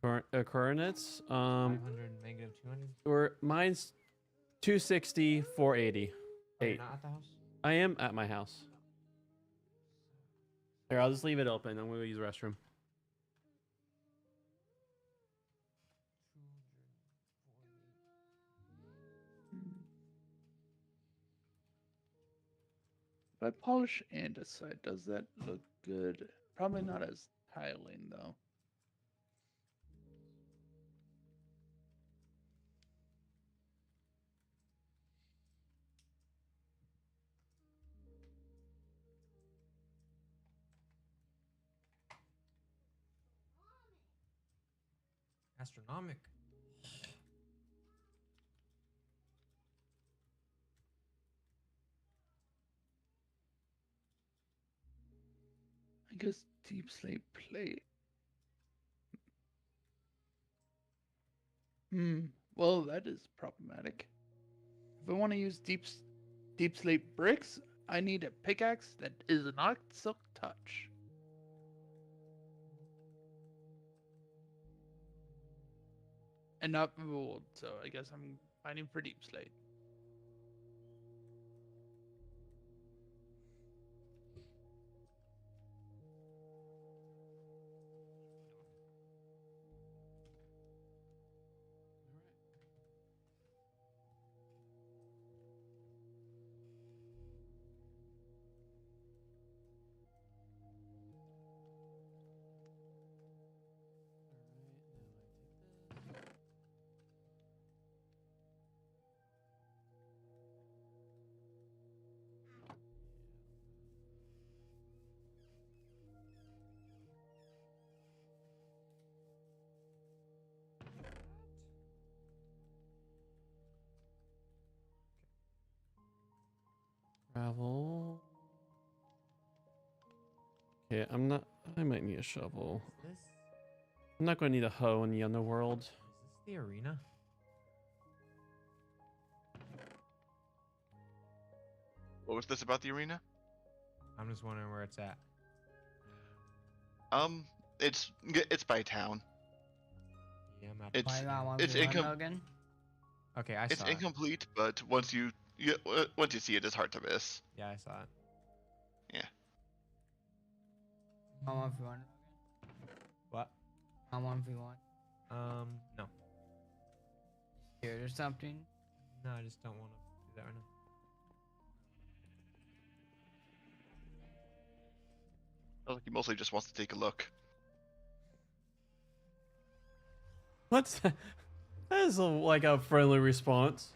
I can Coordinates. memorize. 500, negative 200. Or mine's 260, 480. Oh, you're 8. not at the house? I am at my house. Here, I'll just leave it open. I'm gonna use the restroom. If I polish andesite, does that look good? Probably not as tiling though. Astronomic. I guess deep slate plate. Well, that is problematic. If I want to use deep slate bricks, I need a pickaxe that is not silk touch. And not wool, so I guess I'm finding for deep slate. Gravel. Okay, I'm not. I might need a shovel. Is this I'm not going to need a hoe in the underworld. the arena? What was this about the arena? I'm just wondering where it's at. It's by town. Yeah, I'm at. It's Why not one it's v one, incom- Logan? Okay, I It's saw it. incomplete, but once you see it, it's hard to miss. Yeah, I saw it. One v one. What? One v one. No. Here, there's something. No, I just don't want to do that right now. I think he mostly just wants to take a look. What's that? That is like a friendly response.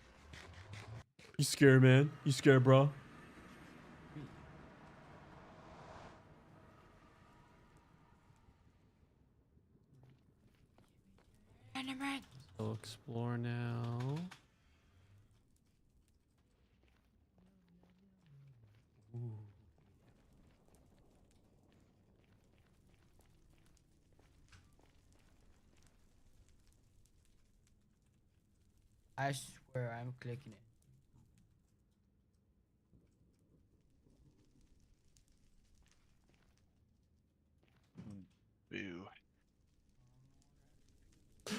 You scared, man? You scared, bro? We'll explore now. Ooh. I swear I'm clicking it. Boo.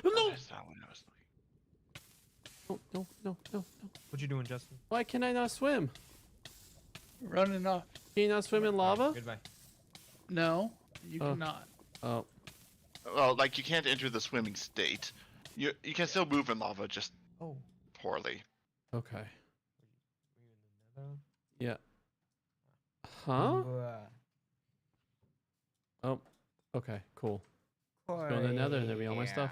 No! That's not what I was looking. No. What you doing, Justin? Why can I not swim? Running off. Can you not swim in lava? Goodbye. No, you Oh. cannot. Oh, Well, like you can't enter the swimming state. You can still move in lava, just Oh. poorly. okay. Were you in the nether? Yeah. Huh? Bruh. Oh, okay, cool. Go in the nether and there'll be all my stuff.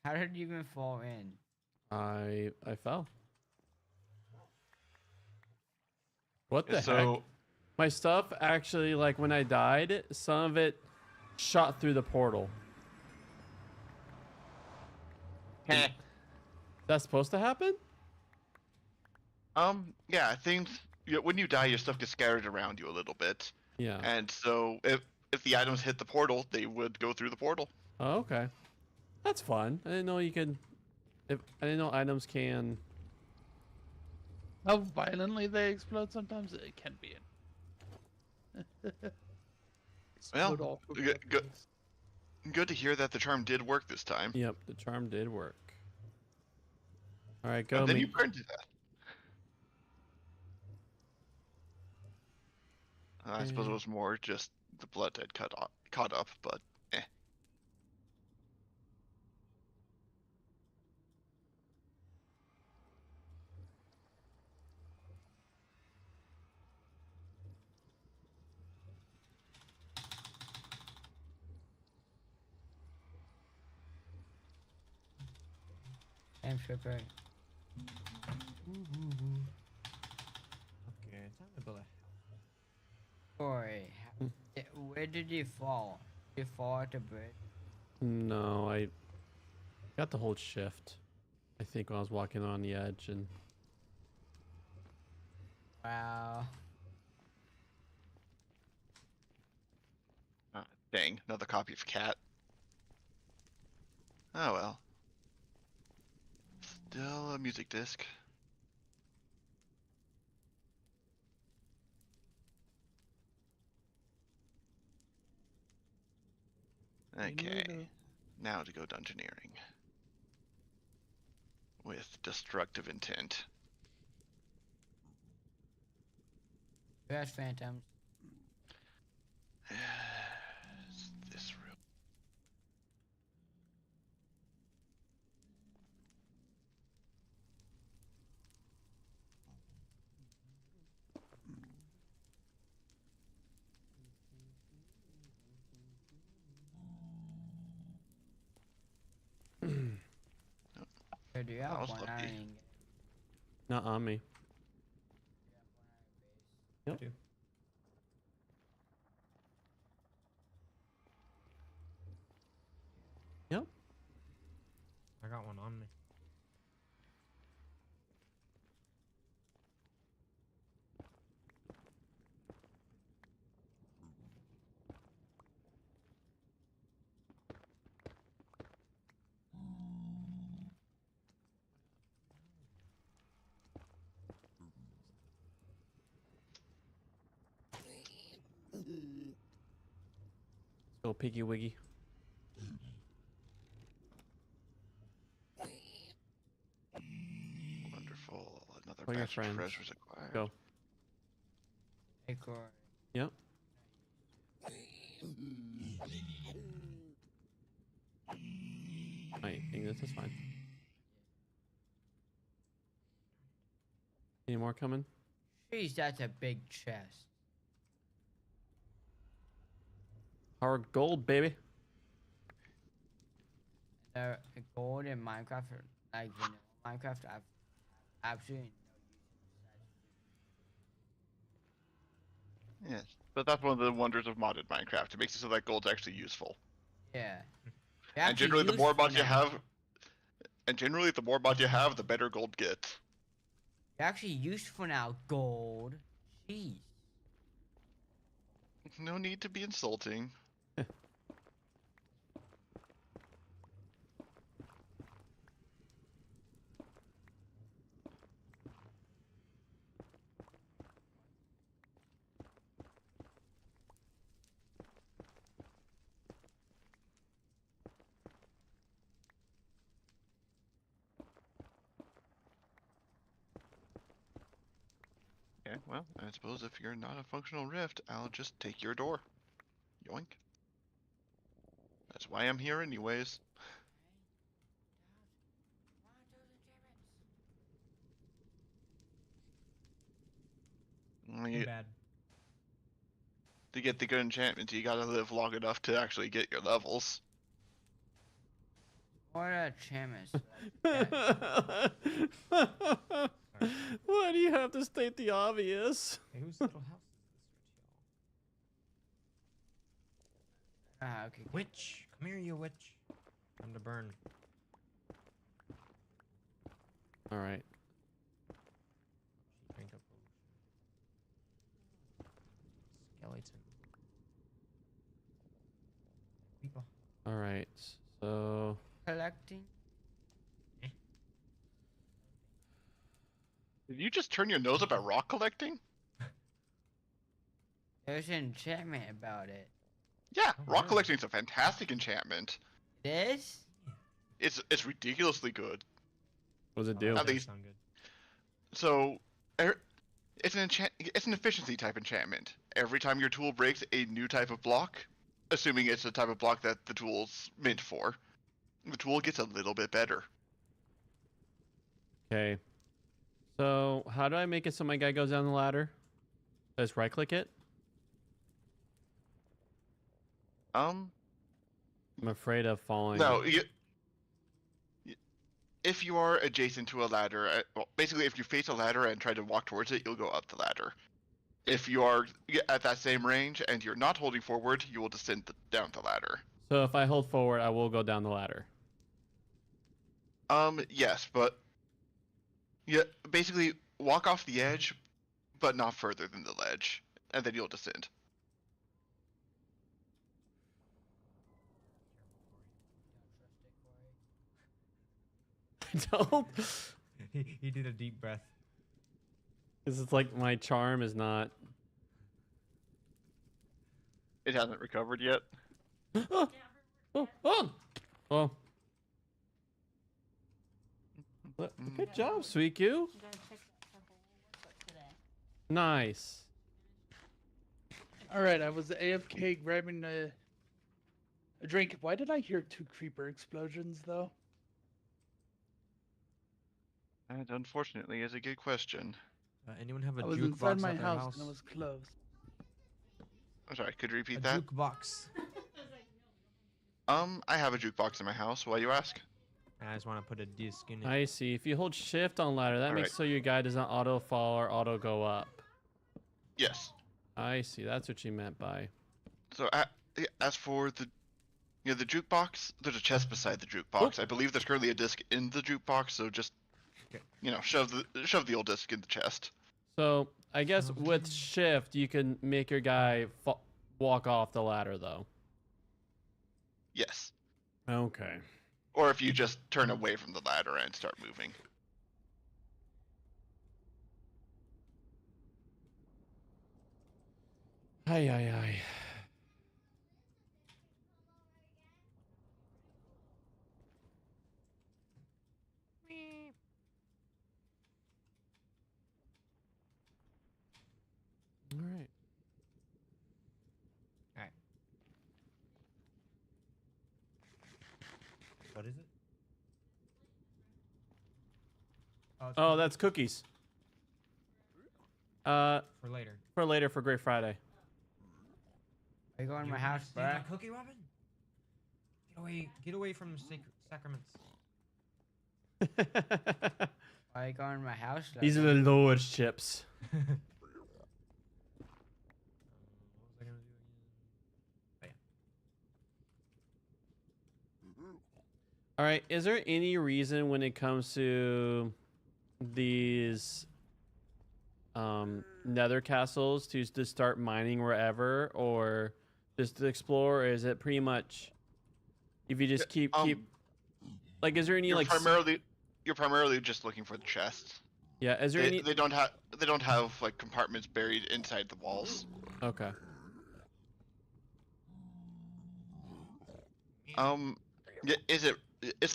How did you even fall in? I fell. What the heck? So My stuff actually, like when I died, some of it shot through the portal. That's supposed to happen? yeah, things when you die, your stuff gets scattered around you a little bit. Yeah. And so if the items hit the portal, they would go through the portal. Oh, okay. That's fun. I didn't know you could. If I didn't know items can. How violently they explode sometimes it can be. Well, Explode all over good, the good, place. good to hear that the charm did work this time. Yep, the charm did work. All right, go. And then Make, you burned it. I suppose it Okay. was more just the blood had caught up, but eh. I'm super. Okay, time to build a house. Corey, Hmm. where did you fall? Did you fall at the bridge? No, I got to hold shift. I think when I was walking on the edge, and Wow. Dang, another copy of Cat. Oh well. Still a music disc. Okay, now to go dungeoneering. With destructive intent. Where's Phantom? Is this real? Or do you I have was one lucky. iron? not on me. Yep. Two. Yep. I got one on me. Let's go, Piggy Wiggy. Wonderful. Another Call your batch of friends. treasures acquired. Go. Hey, Corey. Yep. I think this is fine. Any more coming? Jeez, that's a big chest. Hard gold, baby. The gold in Minecraft, like vanilla Minecraft, I've absolutely Yes, but that's one of the wonders of modded Minecraft. It makes it so that gold's actually useful. yeah. And generally, the more mods you have, the better gold gets. They're actually useful now. Gold. Jeez. No need to be insulting. Okay, well, I suppose if you're not a functional rift, I'll just take your door. Yoink. That's why I'm here anyways. Too bad. To get the good enchantments, you gotta live long enough to actually get your levels. What a chemist. Why do you have to state the obvious? Hey, whose little house is this, Richie? Okay. Witch! Come here, you witch. Time to burn. All right. Drink a potion. Skeleton. All right. So Collecting. Did you just turn your nose up at rock collecting? There's an enchantment about it. Yeah, Oh, rock really? collecting is a fantastic enchantment. It is? It's ridiculously good. what does it Oh, do? that At does least- sound good. So, it's an efficiency type enchantment. Every time your tool breaks a new type of block, assuming it's the type of block that the tool's meant for, the tool gets a little bit better. Okay. So how do I make it so my guy goes down the ladder? Just right click it. Um, I'm afraid of falling. no, if you are adjacent to a ladder, well, basically if you face a ladder and try to walk towards it, you'll go up the ladder. If you are at that same range and you're not holding forward, you will descend down the ladder. So if I hold forward, I will go down the ladder. Yes, but basically walk off the edge, but not further than the ledge, and then you'll descend. Don't. He did a deep breath. This is like my charm is not. It hasn't recovered yet. Oh, oh, oh, oh. Good job, Sweet Q. Nice. All right, I was AFK grabbing a drink. Why did I hear 2 creeper explosions though? That unfortunately is a good question. Anyone have a I was jukebox inside my at their house and it was closed. I'm sorry, could you A repeat that? jukebox. I have a jukebox in my house. Why you ask? I just want to put a disc in it. I see. If you hold shift on ladder, that makes Alright. so your guy doesn't auto fall or auto go up. Yes. I see. That's what you meant by. So as for the the jukebox, there's a chest beside the jukebox. I believe there's currently a disc in the jukebox, so just Okay. shove the old disc in the chest. So I guess with shift, you can make your guy walk off the ladder, though. Yes. Okay. Or if you just turn away from the ladder and start moving. Aye, aye, aye. All right. What is it? It's Oh, that's cookies. for later. For later for Great Friday. Are you going to my You house, steal bro? my cookie, Robin? Get away from sacraments. Are you going to my house? These are Logan? the lowest chips. What was I gonna do again? All right. Is there any reason when it comes to these nether castles to just start mining wherever or just to explore? Or is it pretty much if you just keep like is there any You're like primarily just looking for the chests. yeah, is there any They don't have like compartments buried inside the walls. okay. Is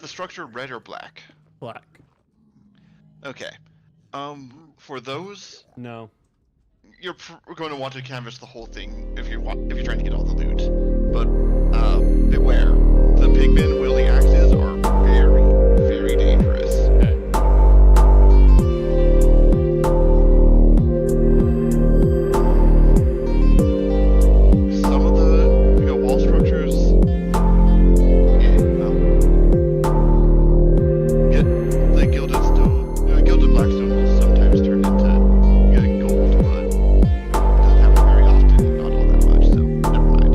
the structure red or black? Black. Okay. For those, No. you're going to want to canvas the whole thing if you're trying to get all the loot. But beware, the pigmen wielding axes are very, very dangerous. Okay. Some of the wall structures, the gilded blackstone will sometimes turn into gold, but it doesn't happen very often, and not all that much. So never mind.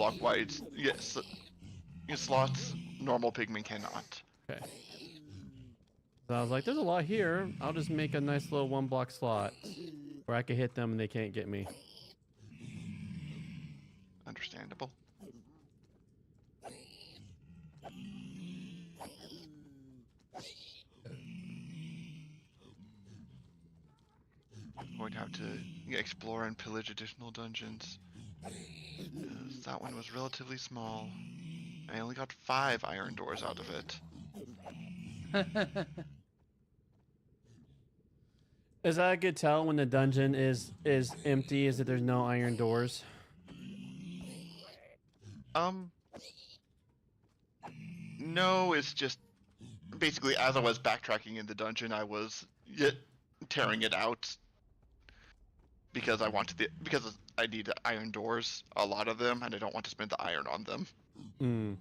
block wide slots. Normal pigmen cannot. Okay. So I was like, there's a lot here. I'll just make a nice little 1-block slot where I can hit them and they can't get me. Understandable. I'm going to have to explore and pillage additional dungeons. That one was relatively small. I only got 5 iron doors out of it. Is that a good tell when the dungeon is empty? Is that there's no iron doors? No, it's just basically as I was backtracking in the dungeon, I was tearing it out because I need iron doors, a lot of them, and I don't want to spend the iron on them. Hmm.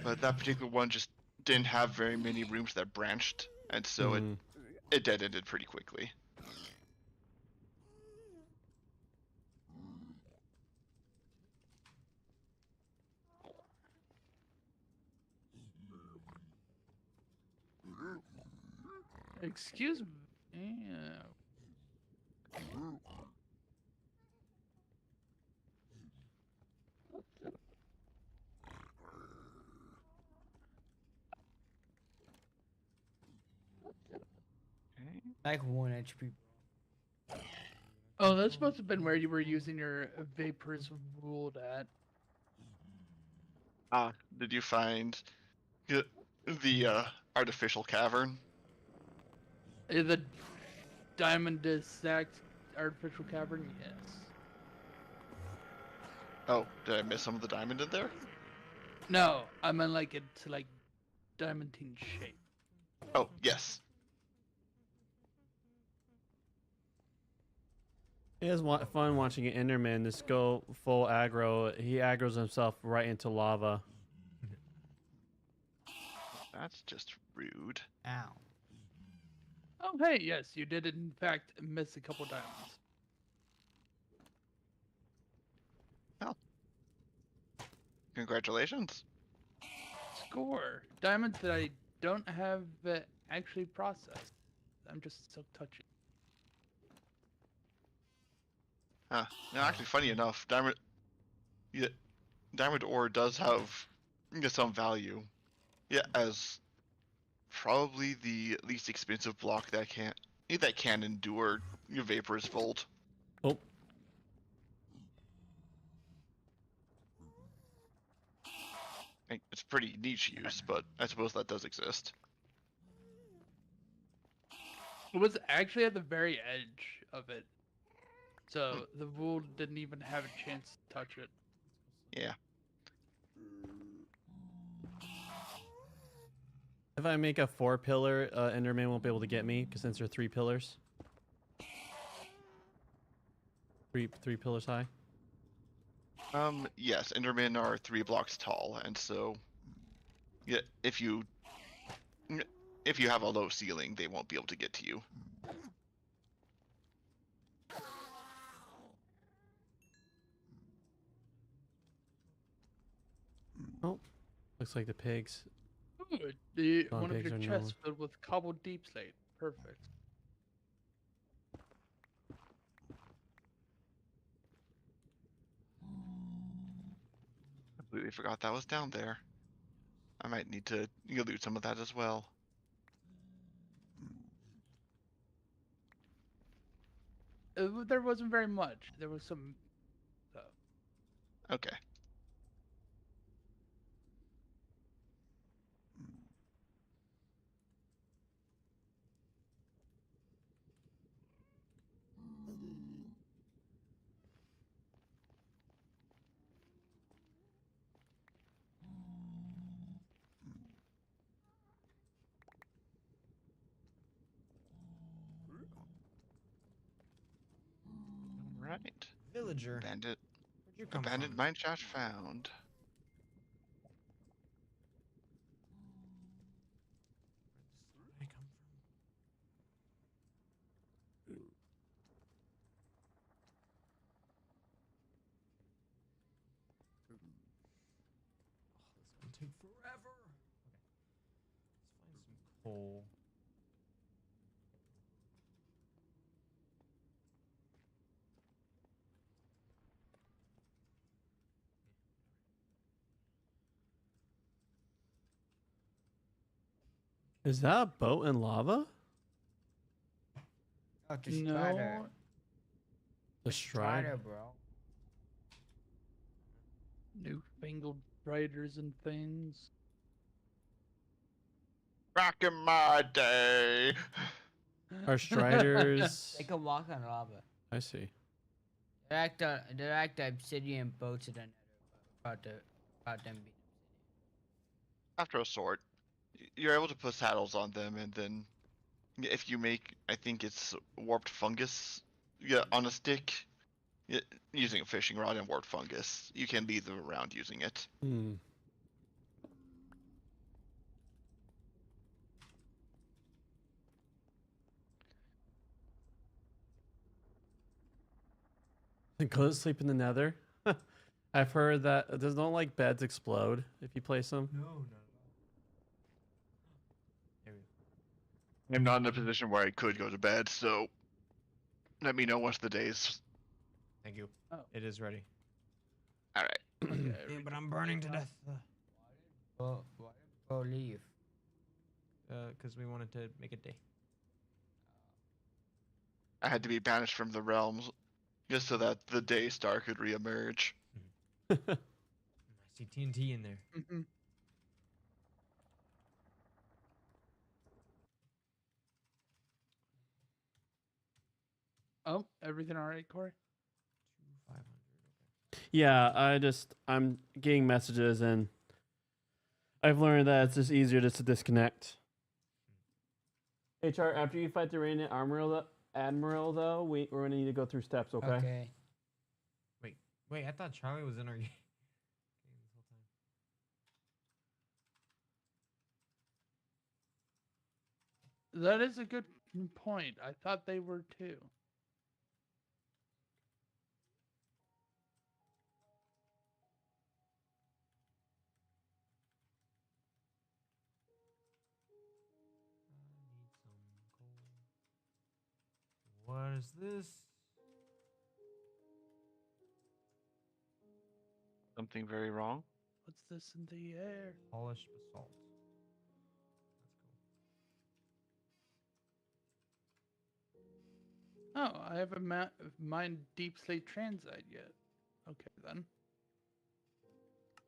But that particular one just didn't have very many rooms that branched, and so it dead-ended pretty quickly. Excuse me. Yeah. Like 1 HP. Oh, that's supposed to have been where you were using your Vapor's Ruled at. Did you find the artificial cavern? The diamond stacked artificial cavern? Yes. Oh, did I miss some of the diamond in there? No, I meant like it's like diamantine shape. Oh, yes. It is fun watching an Enderman just go full aggro. He aggroes himself right into lava. That's just rude. Ow. Oh, hey, yes, you did in fact miss a couple diamonds. Congratulations. Score. Diamonds that I don't have actually processed. I'm just so touchy. Huh. Now, actually, funny enough, diamond ore does have some value. Yeah, as probably the least expensive block that can endure Vapor's Volt. Oh, It's pretty niche use, but I suppose that does exist. It was actually at the very edge of it. So the wool didn't even have a chance to touch it. Yeah. if I make a 4-pillar, Enderman won't be able to get me because since they're 3 pillars. Three pillars high. Yes, Endermen are 3 blocks tall, and so yeah, if you have a low ceiling, they won't be able to get to you. Oh, looks like the pigs. Ooh, Some one of pigs your are chests filled with cobbled deep slate. Perfect. Completely forgot that was down there. I might need to loot some of that as well. There wasn't very much. There was some. Okay. Right. Villager. Bandit. Where'd you come Abandoned from? mine shaft found. Where did I come from? take forever. Okay. Let's find some coal. Is that a boat in lava? Oh, the Strider. No, The Strider. bro. newfangled riders and things. Back in my day. Are Striders? They can walk on lava. I see. They're like the obsidian boats in the nether, about them being After a sort, you're able to put saddles on them, and then if you make, I think it's warped fungus, on a stick, using a fishing rod and warped fungus, you can lead them around using it. Hmm. Go to sleep in the nether. I've heard that does not like beds explode if you place them. No, no. There we go. I'm not in a position where I could go to bed, so let me know once the day's. Thank you. Oh. It is ready. All right. Okay, Yeah, but I'm burning to death. why did Bo leave? Because we wanted to make a day. I had to be banished from the realms just so that the day star could reemerge. I see TNT in there. Mhm. Oh, everything all right, Corey? 500. Okay. Yeah, I'm getting messages and I've learned that it's just easier just to disconnect. HR, after you fight the Radiant Admiral, though, we're gonna need to go through steps, okay? Wait, I thought Charlie was in our game this whole time. That is a good point. I thought they were too. I need some coal. What is this? Something very wrong? What's this in the air? Polished basalt. That's Oh, I haven't mined deep slate transite yet. Okay, then.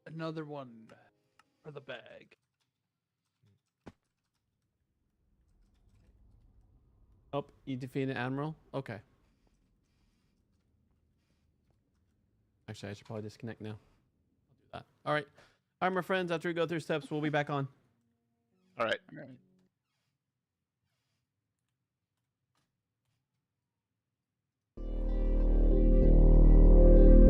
Another one for the bag. Oh, you defeated Admiral? Okay. Actually, I should probably disconnect now. I'll do that. All right. All right, my friends, after we go through steps, we'll be back on. All right. All right.